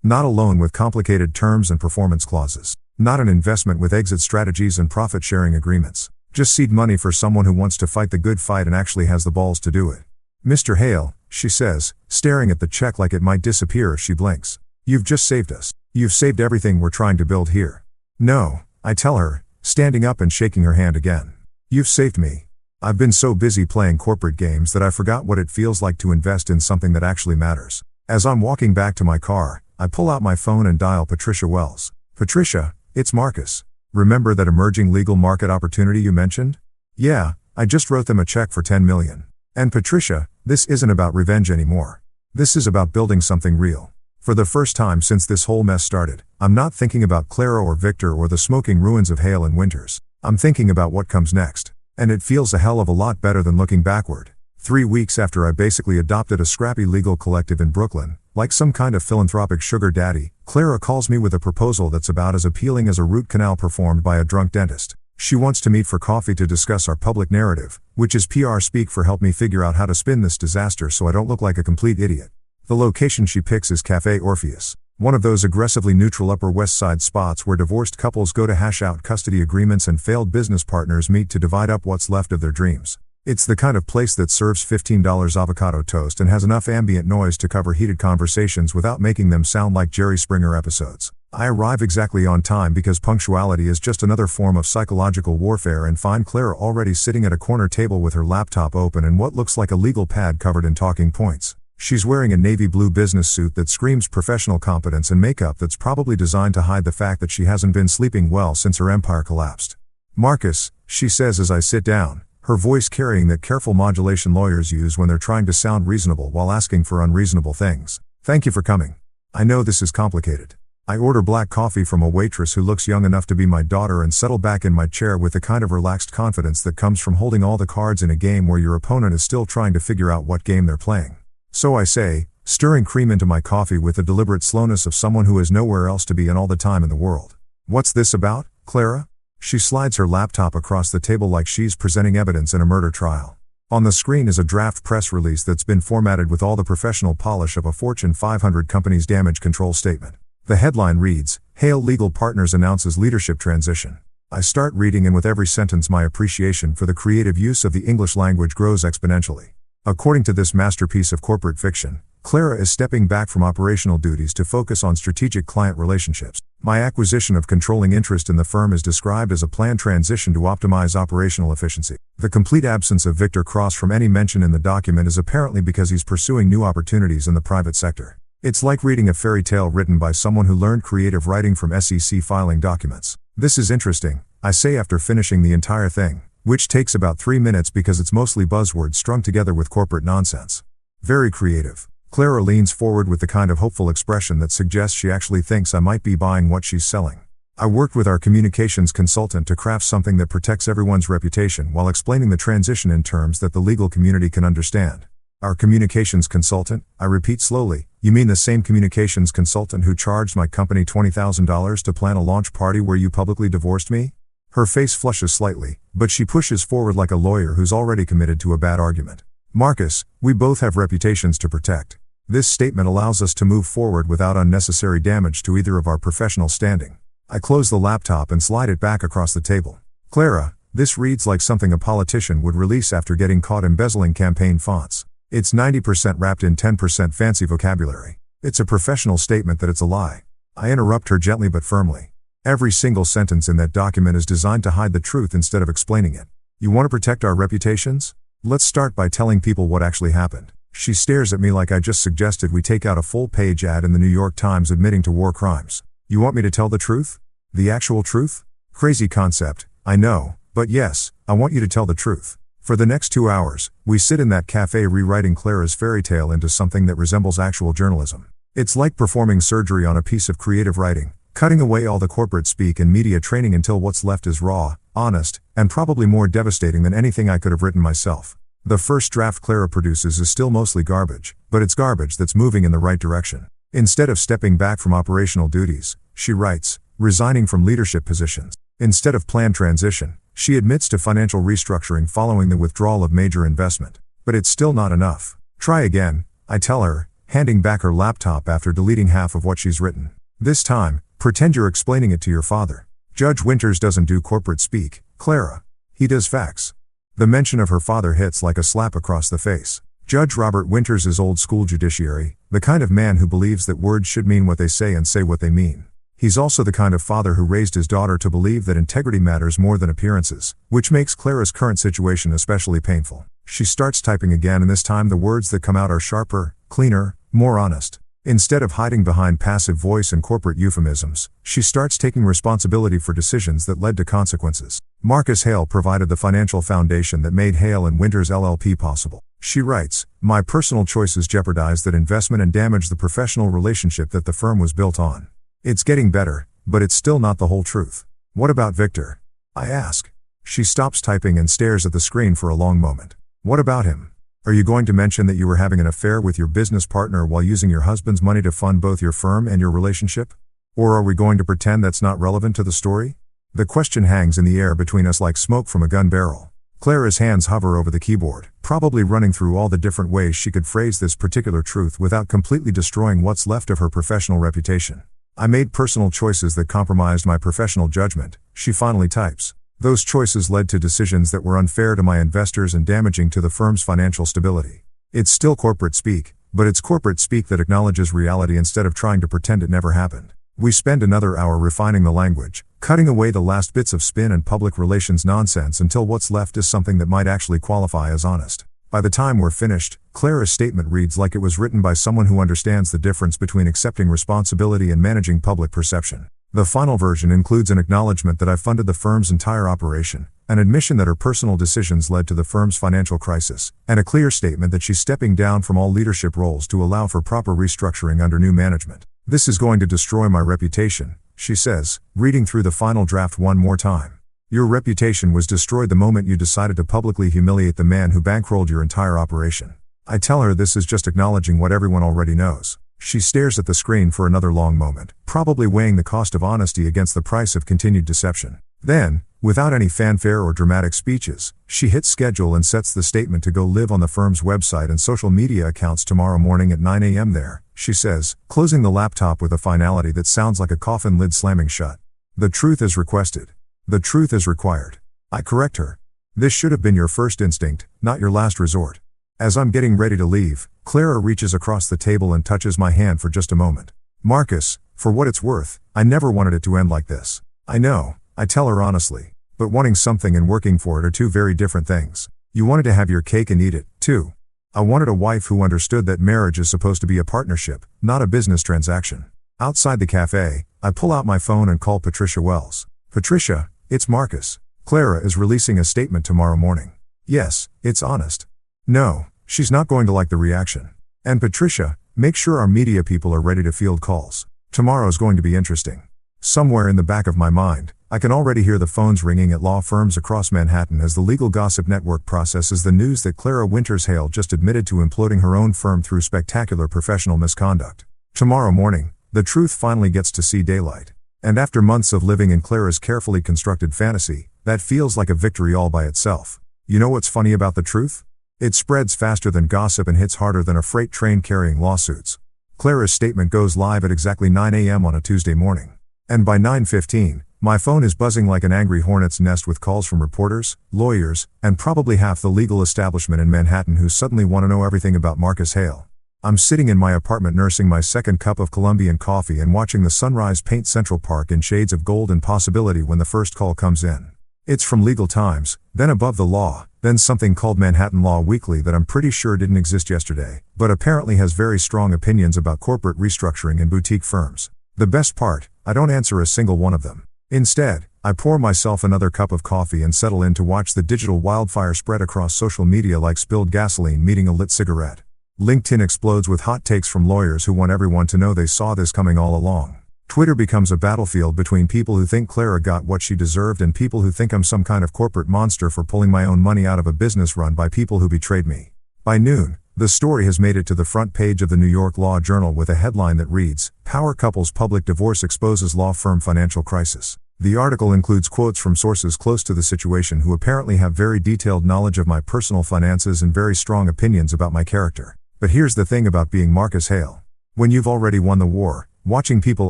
Not a loan with complicated terms and performance clauses. Not an investment with exit strategies and profit-sharing agreements. Just seed money for someone who wants to fight the good fight and actually has the balls to do it. Mr. Hale, she says, staring at the check like it might disappear if she blinks. You've just saved us. You've saved everything we're trying to build here. No, I tell her, standing up and shaking her hand again. You've saved me. I've been so busy playing corporate games that I forgot what it feels like to invest in something that actually matters. As I'm walking back to my car, I pull out my phone and dial Patricia Wells. Patricia, it's Marcus. Remember that emerging legal market opportunity you mentioned? Yeah, I just wrote them a check for $10 million. And Patricia, this isn't about revenge anymore. This is about building something real. For the first time since this whole mess started, I'm not thinking about Clara or Victor or the smoking ruins of Hale and Winters. I'm thinking about what comes next. And it feels a hell of a lot better than looking backward. 3 weeks after I basically adopted a scrappy legal collective in Brooklyn, like some kind of philanthropic sugar daddy, Clara calls me with a proposal that's about as appealing as a root canal performed by a drunk dentist. She wants to meet for coffee to discuss our public narrative, which is PR speak for help me figure out how to spin this disaster so I don't look like a complete idiot. The location she picks is Cafe Orpheus, one of those aggressively neutral Upper West Side spots where divorced couples go to hash out custody agreements and failed business partners meet to divide up what's left of their dreams. It's the kind of place that serves $15 avocado toast and has enough ambient noise to cover heated conversations without making them sound like Jerry Springer episodes. I arrive exactly on time because punctuality is just another form of psychological warfare and find Clara already sitting at a corner table with her laptop open and what looks like a legal pad covered in talking points. She's wearing a navy blue business suit that screams professional competence and makeup that's probably designed to hide the fact that she hasn't been sleeping well since her empire collapsed. Marcus, she says as I sit down, her voice carrying that careful modulation lawyers use when they're trying to sound reasonable while asking for unreasonable things. Thank you for coming. I know this is complicated. I order black coffee from a waitress who looks young enough to be my daughter and settle back in my chair with the kind of relaxed confidence that comes from holding all the cards in a game where your opponent is still trying to figure out what game they're playing. So I say, stirring cream into my coffee with the deliberate slowness of someone who has nowhere else to be and all the time in the world. What's this about, Clara? She slides her laptop across the table like she's presenting evidence in a murder trial. On the screen is a draft press release that's been formatted with all the professional polish of a Fortune 500 company's damage control statement. The headline reads, Hale Legal Partners announces leadership transition. I start reading and with every sentence my appreciation for the creative use of the English language grows exponentially. According to this masterpiece of corporate fiction, Clara is stepping back from operational duties to focus on strategic client relationships. My acquisition of controlling interest in the firm is described as a planned transition to optimize operational efficiency. The complete absence of Victor Cross from any mention in the document is apparently because he's pursuing new opportunities in the private sector. It's like reading a fairy tale written by someone who learned creative writing from SEC filing documents. This is interesting, I say after finishing the entire thing, which takes about 3 minutes because it's mostly buzzwords strung together with corporate nonsense. Very creative. Clara leans forward with the kind of hopeful expression that suggests she actually thinks I might be buying what she's selling. I worked with our communications consultant to craft something that protects everyone's reputation while explaining the transition in terms that the legal community can understand. Our communications consultant, I repeat slowly, you mean the same communications consultant who charged my company $20,000 to plan a launch party where you publicly divorced me? Her face flushes slightly, but she pushes forward like a lawyer who's already committed to a bad argument. Marcus, we both have reputations to protect. This statement allows us to move forward without unnecessary damage to either of our professional standing. I close the laptop and slide it back across the table. Clara, this reads like something a politician would release after getting caught embezzling campaign fonts. It's 90% wrapped in 10% fancy vocabulary. It's a professional statement that it's a lie. I interrupt her gently but firmly. Every single sentence in that document is designed to hide the truth instead of explaining it. You want to protect our reputations? Let's start by telling people what actually happened. She stares at me like I just suggested we take out a full-page ad in the New York Times admitting to war crimes. You want me to tell the truth? The actual truth? Crazy concept, I know, but yes, I want you to tell the truth. For the next 2 hours, we sit in that cafe rewriting Clara's fairy tale into something that resembles actual journalism. It's like performing surgery on a piece of creative writing, cutting away all the corporate speak and media training until what's left is raw, honest, and probably more devastating than anything I could have written myself. The first draft Clara produces is still mostly garbage, but it's garbage that's moving in the right direction. Instead of stepping back from operational duties, she writes, resigning from leadership positions. Instead of planned transition, she admits to financial restructuring following the withdrawal of major investment. But it's still not enough. Try again, I tell her, handing back her laptop after deleting half of what she's written. This time, pretend you're explaining it to your father. Judge Winters doesn't do corporate speak, Clara. He does facts. The mention of her father hits like a slap across the face. Judge Robert Winters is old school judiciary, the kind of man who believes that words should mean what they say and say what they mean. He's also the kind of father who raised his daughter to believe that integrity matters more than appearances, which makes Clara's current situation especially painful. She starts typing again, and this time the words that come out are sharper, cleaner, more honest. Instead of hiding behind passive voice and corporate euphemisms, she starts taking responsibility for decisions that led to consequences. Marcus Hale provided the financial foundation that made Hale and Winters LLP possible. She writes, "My personal choices jeopardized that investment and damaged the professional relationship that the firm was built on. It's getting better, but it's still not the whole truth." "What about Victor?" I ask. She stops typing and stares at the screen for a long moment. "What about him? Are you going to mention that you were having an affair with your business partner while using your husband's money to fund both your firm and your relationship? Or are we going to pretend that's not relevant to the story?" The question hangs in the air between us like smoke from a gun barrel. Clara's hands hover over the keyboard, probably running through all the different ways she could phrase this particular truth without completely destroying what's left of her professional reputation. "I made personal choices that compromised my professional judgment," she finally types. "Those choices led to decisions that were unfair to my investors and damaging to the firm's financial stability." It's still corporate speak, but it's corporate speak that acknowledges reality instead of trying to pretend it never happened. We spend another hour refining the language, cutting away the last bits of spin and public relations nonsense until what's left is something that might actually qualify as honest. By the time we're finished, Clara's statement reads like it was written by someone who understands the difference between accepting responsibility and managing public perception. The final version includes an acknowledgement that I funded the firm's entire operation, an admission that her personal decisions led to the firm's financial crisis, and a clear statement that she's stepping down from all leadership roles to allow for proper restructuring under new management. "This is going to destroy my reputation," she says, reading through the final draft one more time. "Your reputation was destroyed the moment you decided to publicly humiliate the man who bankrolled your entire operation." I tell her this is just acknowledging what everyone already knows. She stares at the screen for another long moment, probably weighing the cost of honesty against the price of continued deception. Then, without any fanfare or dramatic speeches, she hits schedule and sets the statement to go live on the firm's website and social media accounts tomorrow morning at 9 a.m. there, she says, closing the laptop with a finality that sounds like a coffin lid slamming shut. "The truth is requested. The truth is required." I correct her. "This should have been your first instinct, not your last resort." As I'm getting ready to leave, Clara reaches across the table and touches my hand for just a moment. "Marcus, for what it's worth, I never wanted it to end like this." "I know," I tell her honestly. "But wanting something and working for it are two very different things. You wanted to have your cake and eat it, too." I wanted a wife who understood that marriage is supposed to be a partnership, not a business transaction. Outside the cafe, I pull out my phone and call Patricia Wells. "Patricia, it's Marcus. Clara is releasing a statement tomorrow morning." "Yes, it's honest." "No, she's not going to like the reaction. And Patricia, make sure our media people are ready to field calls. Tomorrow's going to be interesting." Somewhere in the back of my mind, I can already hear the phones ringing at law firms across Manhattan as the legal gossip network processes the news that Clara Winters Hale just admitted to imploding her own firm through spectacular professional misconduct. Tomorrow morning, the truth finally gets to see daylight. And after months of living in Clara's carefully constructed fantasy, that feels like a victory all by itself. You know what's funny about the truth? It spreads faster than gossip and hits harder than a freight train carrying lawsuits. Clara's statement goes live at exactly 9 a.m. on a Tuesday morning. And by 9:15, my phone is buzzing like an angry hornet's nest with calls from reporters, lawyers, and probably half the legal establishment in Manhattan who suddenly want to know everything about Marcus Hale. I'm sitting in my apartment nursing my second cup of Colombian coffee and watching the sunrise paint Central Park in shades of gold and possibility when the first call comes in. It's from Legal Times, then Above the Law, then something called Manhattan Law Weekly that I'm pretty sure didn't exist yesterday, but apparently has very strong opinions about corporate restructuring and boutique firms. The best part, I don't answer a single one of them. Instead, I pour myself another cup of coffee and settle in to watch the digital wildfire spread across social media like spilled gasoline meeting a lit cigarette. LinkedIn explodes with hot takes from lawyers who want everyone to know they saw this coming all along. Twitter becomes a battlefield between people who think Clara got what she deserved and people who think I'm some kind of corporate monster for pulling my own money out of a business run by people who betrayed me. By noon, the story has made it to the front page of the New York Law Journal with a headline that reads, "Power Couple's Public Divorce Exposes Law Firm Financial Crisis." The article includes quotes from sources close to the situation who apparently have very detailed knowledge of my personal finances and very strong opinions about my character. But here's the thing about being Marcus Hale. When you've already won the war, watching people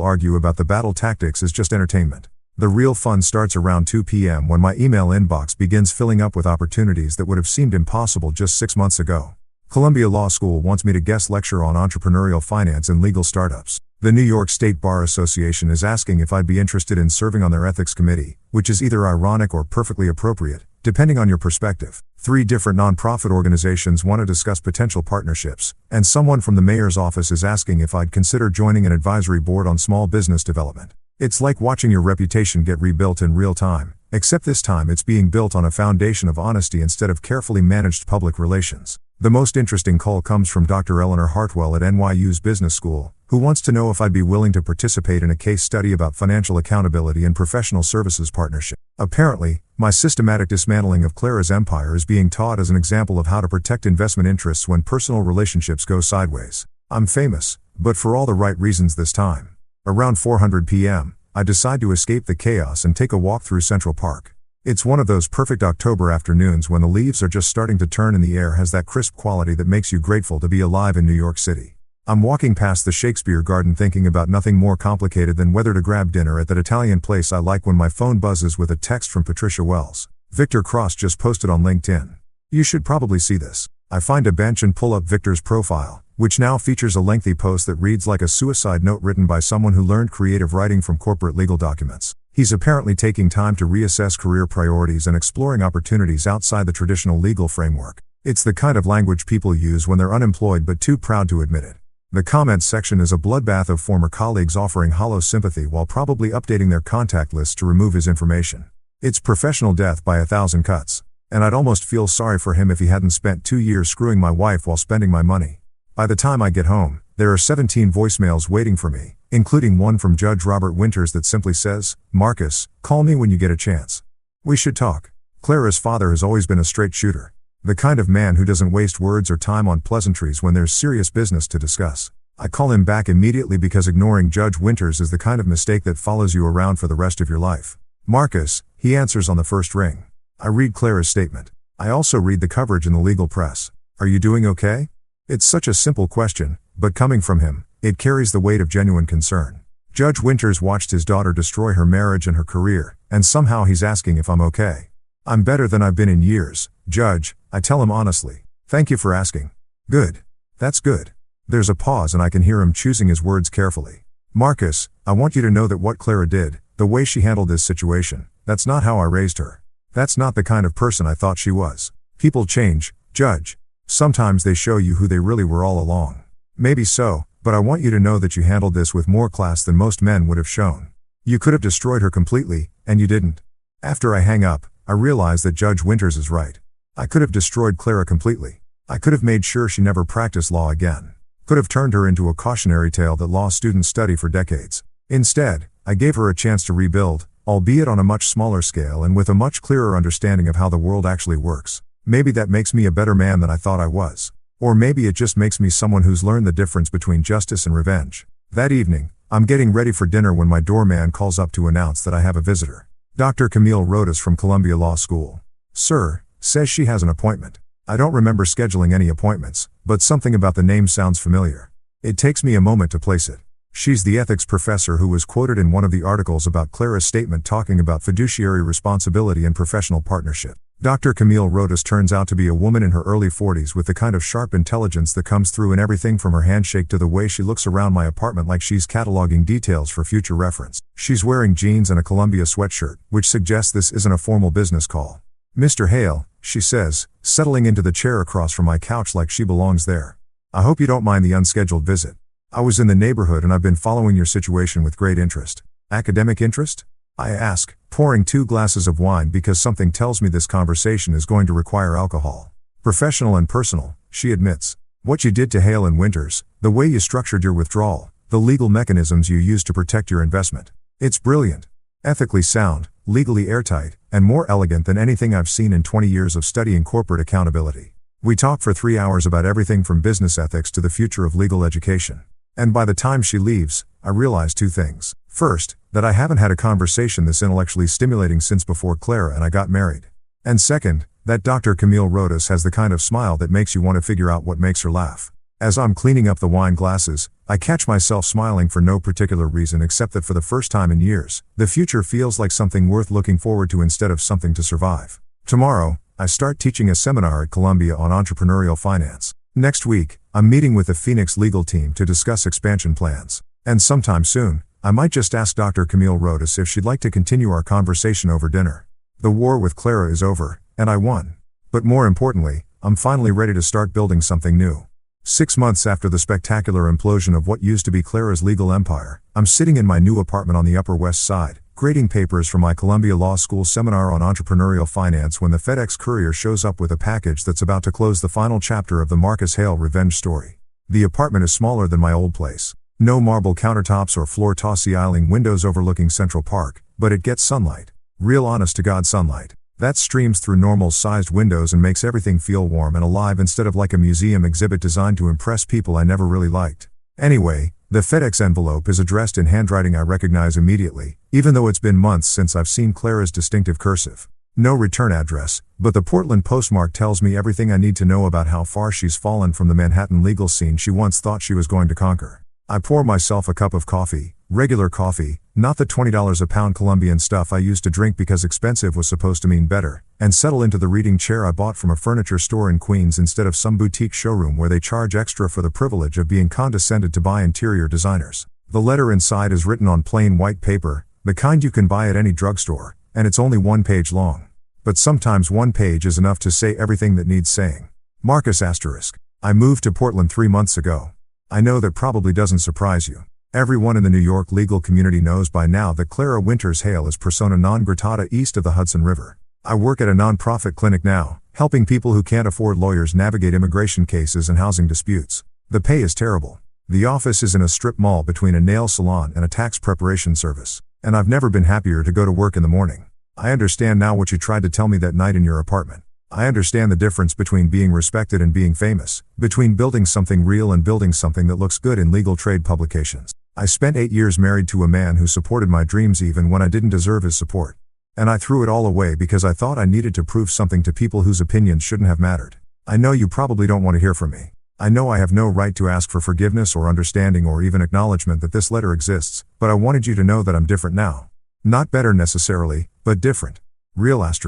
argue about the battle tactics is just entertainment. The real fun starts around 2 p.m. when my email inbox begins filling up with opportunities that would have seemed impossible just 6 months ago. Columbia Law School wants me to guest lecture on entrepreneurial finance and legal startups. The New York State Bar Association is asking if I'd be interested in serving on their ethics committee, which is either ironic or perfectly appropriate, depending on your perspective. 3 different nonprofit organizations want to discuss potential partnerships, and someone from the mayor's office is asking if I'd consider joining an advisory board on small business development. It's like watching your reputation get rebuilt in real time, except this time it's being built on a foundation of honesty instead of carefully managed public relations. The most interesting call comes from Dr. Eleanor Hartwell at NYU's Business School, who wants to know if I'd be willing to participate in a case study about financial accountability and professional services partnership. Apparently, my systematic dismantling of Clara's empire is being taught as an example of how to protect investment interests when personal relationships go sideways. I'm famous, but for all the right reasons this time. Around 4:00 p.m., I decide to escape the chaos and take a walk through Central Park. It's one of those perfect October afternoons when the leaves are just starting to turn and the air has that crisp quality that makes you grateful to be alive in New York City. I'm walking past the Shakespeare Garden thinking about nothing more complicated than whether to grab dinner at that Italian place I like when my phone buzzes with a text from Patricia Wells. Victor Cross just posted on LinkedIn. You should probably see this. I find a bench and pull up Victor's profile, which now features a lengthy post that reads like a suicide note written by someone who learned creative writing from corporate legal documents. He's apparently taking time to reassess career priorities and exploring opportunities outside the traditional legal framework. It's the kind of language people use when they're unemployed but too proud to admit it. The comments section is a bloodbath of former colleagues offering hollow sympathy while probably updating their contact lists to remove his information. It's professional death by 1,000 cuts. And I'd almost feel sorry for him if he hadn't spent 2 years screwing my wife while spending my money. By the time I get home, there are 17 voicemails waiting for me, including one from Judge Robert Winters that simply says, "Marcus, call me when you get a chance. We should talk." Clara's father has always been a straight shooter. The kind of man who doesn't waste words or time on pleasantries when there's serious business to discuss. I call him back immediately because ignoring Judge Winters is the kind of mistake that follows you around for the rest of your life. "Marcus," he answers on the first ring. I read Clara's statement. I also read the coverage in the legal press. "Are you doing okay?" It's such a simple question, but coming from him, it carries the weight of genuine concern. Judge Winters watched his daughter destroy her marriage and her career, and somehow he's asking if I'm okay. "I'm better than I've been in years, Judge," I tell him honestly. "Thank you for asking." "Good. That's good." There's a pause and I can hear him choosing his words carefully. "Marcus, I want you to know that what Clara did, the way she handled this situation, that's not how I raised her. That's not the kind of person I thought she was. People change, Judge. Sometimes they show you who they really were all along. Maybe so, but I want you to know that you handled this with more class than most men would have shown. You could have destroyed her completely, and you didn't." After I hang up, I realize that Judge Winters is right. I could have destroyed Clara completely. I could have made sure she never practiced law again. Could have turned her into a cautionary tale that law students study for decades. Instead, I gave her a chance to rebuild, albeit on a much smaller scale and with a much clearer understanding of how the world actually works. Maybe that makes me a better man than I thought I was. Or maybe it just makes me someone who's learned the difference between justice and revenge. That evening, I'm getting ready for dinner when my doorman calls up to announce that I have a visitor. Dr. Camille Rodas from Columbia Law School. "Sir," says she has an appointment. I don't remember scheduling any appointments, but something about the name sounds familiar. It takes me a moment to place it. She's the ethics professor who was quoted in one of the articles about Clara's statement talking about fiduciary responsibility and professional partnership. Dr. Camille Rodas turns out to be a woman in her early 40s with the kind of sharp intelligence that comes through in everything from her handshake to the way she looks around my apartment like she's cataloging details for future reference. She's wearing jeans and a Columbia sweatshirt, which suggests this isn't a formal business call. "Mr. Hale," she says, settling into the chair across from my couch like she belongs there. "I hope you don't mind the unscheduled visit. I was in the neighborhood and I've been following your situation with great interest." "Academic interest?" I ask, pouring 2 glasses of wine because something tells me this conversation is going to require alcohol. "Professional and personal," she admits. "What you did to Hale and Winters, the way you structured your withdrawal, the legal mechanisms you used to protect your investment. It's brilliant. Ethically sound, legally airtight, and more elegant than anything I've seen in 20 years of studying corporate accountability." We talk for 3 hours about everything from business ethics to the future of legal education. And by the time she leaves, I realize 2 things. First, that I haven't had a conversation this intellectually stimulating since before Clara and I got married. And second, that Dr. Camille Rodas has the kind of smile that makes you want to figure out what makes her laugh. As I'm cleaning up the wine glasses, I catch myself smiling for no particular reason except that for the first time in years, the future feels like something worth looking forward to instead of something to survive. Tomorrow, I start teaching a seminar at Columbia on entrepreneurial finance. Next week, I'm meeting with the Phoenix legal team to discuss expansion plans. And sometime soon, I might just ask Dr. Camille Rodas if she'd like to continue our conversation over dinner. The war with Clara is over, and I won. But more importantly, I'm finally ready to start building something new. 6 months after the spectacular implosion of what used to be Clara's legal empire, I'm sitting in my new apartment on the Upper West Side, grading papers for my Columbia Law School seminar on entrepreneurial finance when the FedEx courier shows up with a package that's about to close the final chapter of the Marcus Hale revenge story. The apartment is smaller than my old place. No marble countertops or floor-to-ceiling windows overlooking Central Park, but it gets sunlight. Real honest-to-God sunlight. That streams through normal-sized windows and makes everything feel warm and alive instead of like a museum exhibit designed to impress people I never really liked. Anyway, the FedEx envelope is addressed in handwriting I recognize immediately, even though it's been months since I've seen Clara's distinctive cursive. No return address, but the Portland postmark tells me everything I need to know about how far she's fallen from the Manhattan legal scene she once thought she was going to conquer. I pour myself a cup of coffee, regular coffee, not the $20 a pound Colombian stuff I used to drink because expensive was supposed to mean better, and settle into the reading chair I bought from a furniture store in Queens instead of some boutique showroom where they charge extra for the privilege of being condescended to by interior designers. The letter inside is written on plain white paper, the kind you can buy at any drugstore, and it's only 1 page long. But sometimes 1 page is enough to say everything that needs saying. Marcus *. I moved to Portland 3 months ago. I know that probably doesn't surprise you. Everyone in the New York legal community knows by now that Clara Winters Hale is persona non grata east of the Hudson River. I work at a nonprofit clinic now, helping people who can't afford lawyers navigate immigration cases and housing disputes. The pay is terrible. The office is in a strip mall between a nail salon and a tax preparation service, and I've never been happier to go to work in the morning. I understand now what you tried to tell me that night in your apartment. I understand the difference between being respected and being famous, between building something real and building something that looks good in legal trade publications. I spent 8 years married to a man who supported my dreams even when I didn't deserve his support. And I threw it all away because I thought I needed to prove something to people whose opinions shouldn't have mattered. I know you probably don't want to hear from me. I know I have no right to ask for forgiveness or understanding or even acknowledgement that this letter exists, but I wanted you to know that I'm different now. Not better necessarily, but different. Real *.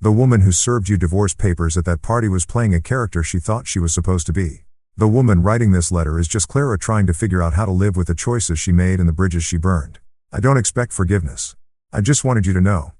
The woman who served you divorce papers at that party was playing a character she thought she was supposed to be. The woman writing this letter is just Clara trying to figure out how to live with the choices she made and the bridges she burned. I don't expect forgiveness. I just wanted you to know.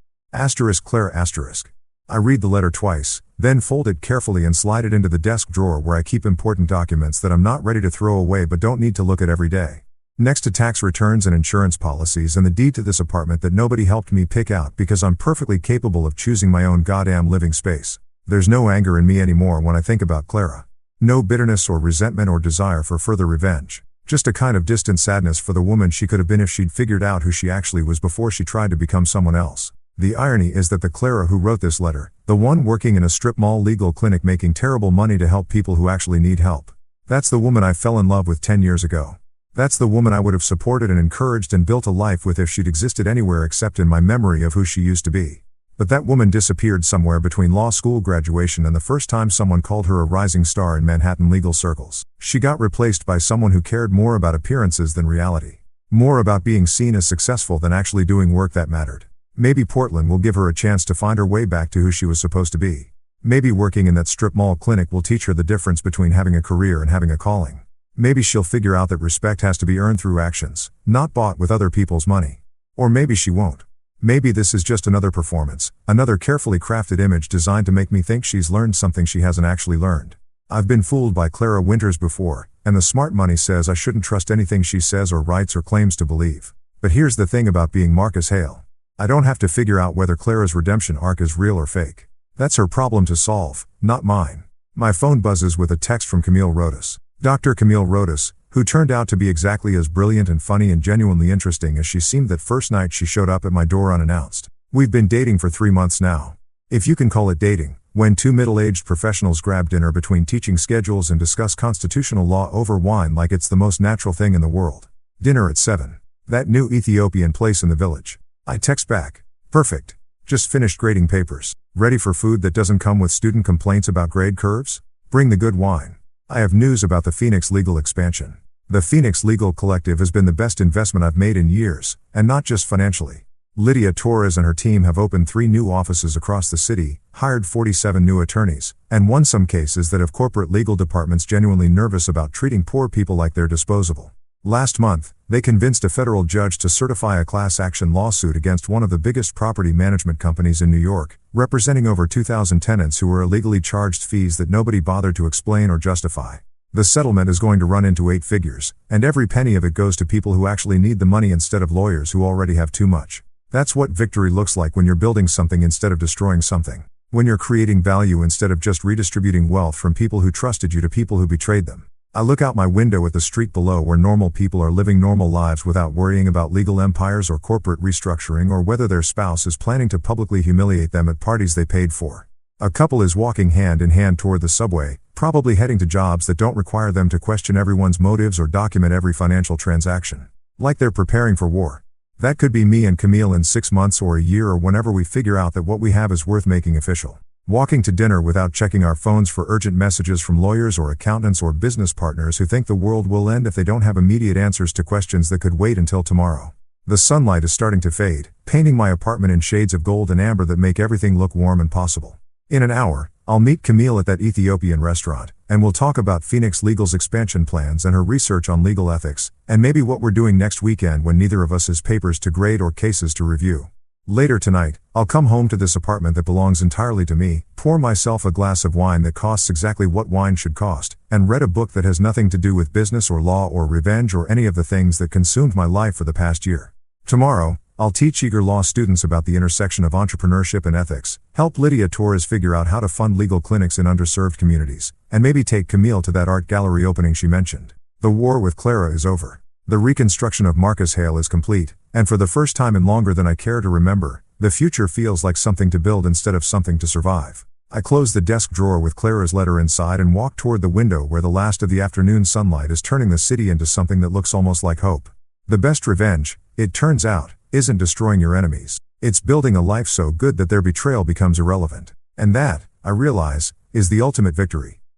Clara *. I read the letter twice, then fold it carefully and slide it into the desk drawer where I keep important documents that I'm not ready to throw away but don't need to look at every day. Next to tax returns and insurance policies and the deed to this apartment that nobody helped me pick out because I'm perfectly capable of choosing my own goddamn living space. There's no anger in me anymore when I think about Clara. No bitterness or resentment or desire for further revenge. Just a kind of distant sadness for the woman she could have been if she'd figured out who she actually was before she tried to become someone else. The irony is that the Clara who wrote this letter, the one working in a strip mall legal clinic making terrible money to help people who actually need help. That's the woman I fell in love with 10 years ago. That's the woman I would have supported and encouraged and built a life with if she'd existed anywhere except in my memory of who she used to be. But that woman disappeared somewhere between law school graduation and the first time someone called her a rising star in Manhattan legal circles. She got replaced by someone who cared more about appearances than reality. More about being seen as successful than actually doing work that mattered. Maybe Portland will give her a chance to find her way back to who she was supposed to be. Maybe working in that strip mall clinic will teach her the difference between having a career and having a calling. Maybe she'll figure out that respect has to be earned through actions, not bought with other people's money. Or maybe she won't. Maybe this is just another performance, another carefully crafted image designed to make me think she's learned something she hasn't actually learned. I've been fooled by Clara Winters before, and the smart money says I shouldn't trust anything she says or writes or claims to believe. But here's the thing about being Marcus Hale. I don't have to figure out whether Clara's redemption arc is real or fake. That's her problem to solve, not mine. My phone buzzes with a text from Camille Rodas. Dr. Camille Rodas, who turned out to be exactly as brilliant and funny and genuinely interesting as she seemed that first night she showed up at my door unannounced. We've been dating for 3 months now. If you can call it dating, when two middle-aged professionals grab dinner between teaching schedules and discuss constitutional law over wine like it's the most natural thing in the world. Dinner at 7. That new Ethiopian place in the village. I text back. Perfect. Just finished grading papers. Ready for food that doesn't come with student complaints about grade curves? Bring the good wine. I have news about the Phoenix Legal expansion. The Phoenix Legal Collective has been the best investment I've made in years, and not just financially. Lydia Torres and her team have opened 3 new offices across the city, hired 47 new attorneys, and won some cases that have corporate legal departments genuinely nervous about treating poor people like they're disposable. Last month, they convinced a federal judge to certify a class action lawsuit against one of the biggest property management companies in New York, representing over 2,000 tenants who were illegally charged fees that nobody bothered to explain or justify. The settlement is going to run into 8 figures, and every penny of it goes to people who actually need the money instead of lawyers who already have too much. That's what victory looks like when you're building something instead of destroying something. When you're creating value instead of just redistributing wealth from people who trusted you to people who betrayed them. I look out my window at the street below where normal people are living normal lives without worrying about legal empires or corporate restructuring or whether their spouse is planning to publicly humiliate them at parties they paid for. A couple is walking hand in hand toward the subway, probably heading to jobs that don't require them to question everyone's motives or document every financial transaction. Like they're preparing for war. That could be me and Camille in 6 months or a year or whenever we figure out that what we have is worth making official. Walking to dinner without checking our phones for urgent messages from lawyers or accountants or business partners who think the world will end if they don't have immediate answers to questions that could wait until tomorrow. The sunlight is starting to fade, painting my apartment in shades of gold and amber that make everything look warm and possible. In an hour, I'll meet Camille at that Ethiopian restaurant, and we'll talk about Phoenix Legal's expansion plans and her research on legal ethics, and maybe what we're doing next weekend when neither of us has papers to grade or cases to review. Later tonight, I'll come home to this apartment that belongs entirely to me, pour myself a glass of wine that costs exactly what wine should cost, and read a book that has nothing to do with business or law or revenge or any of the things that consumed my life for the past year. Tomorrow, I'll teach eager law students about the intersection of entrepreneurship and ethics, help Lydia Torres figure out how to fund legal clinics in underserved communities, and maybe take Camille to that art gallery opening she mentioned. The war with Clara is over. The reconstruction of Marcus Hale is complete, and for the first time in longer than I care to remember, the future feels like something to build instead of something to survive. I close the desk drawer with Clara's letter inside and walk toward the window where the last of the afternoon sunlight is turning the city into something that looks almost like hope. The best revenge, it turns out, isn't destroying your enemies. It's building a life so good that their betrayal becomes irrelevant. And that, I realize, is the ultimate victory.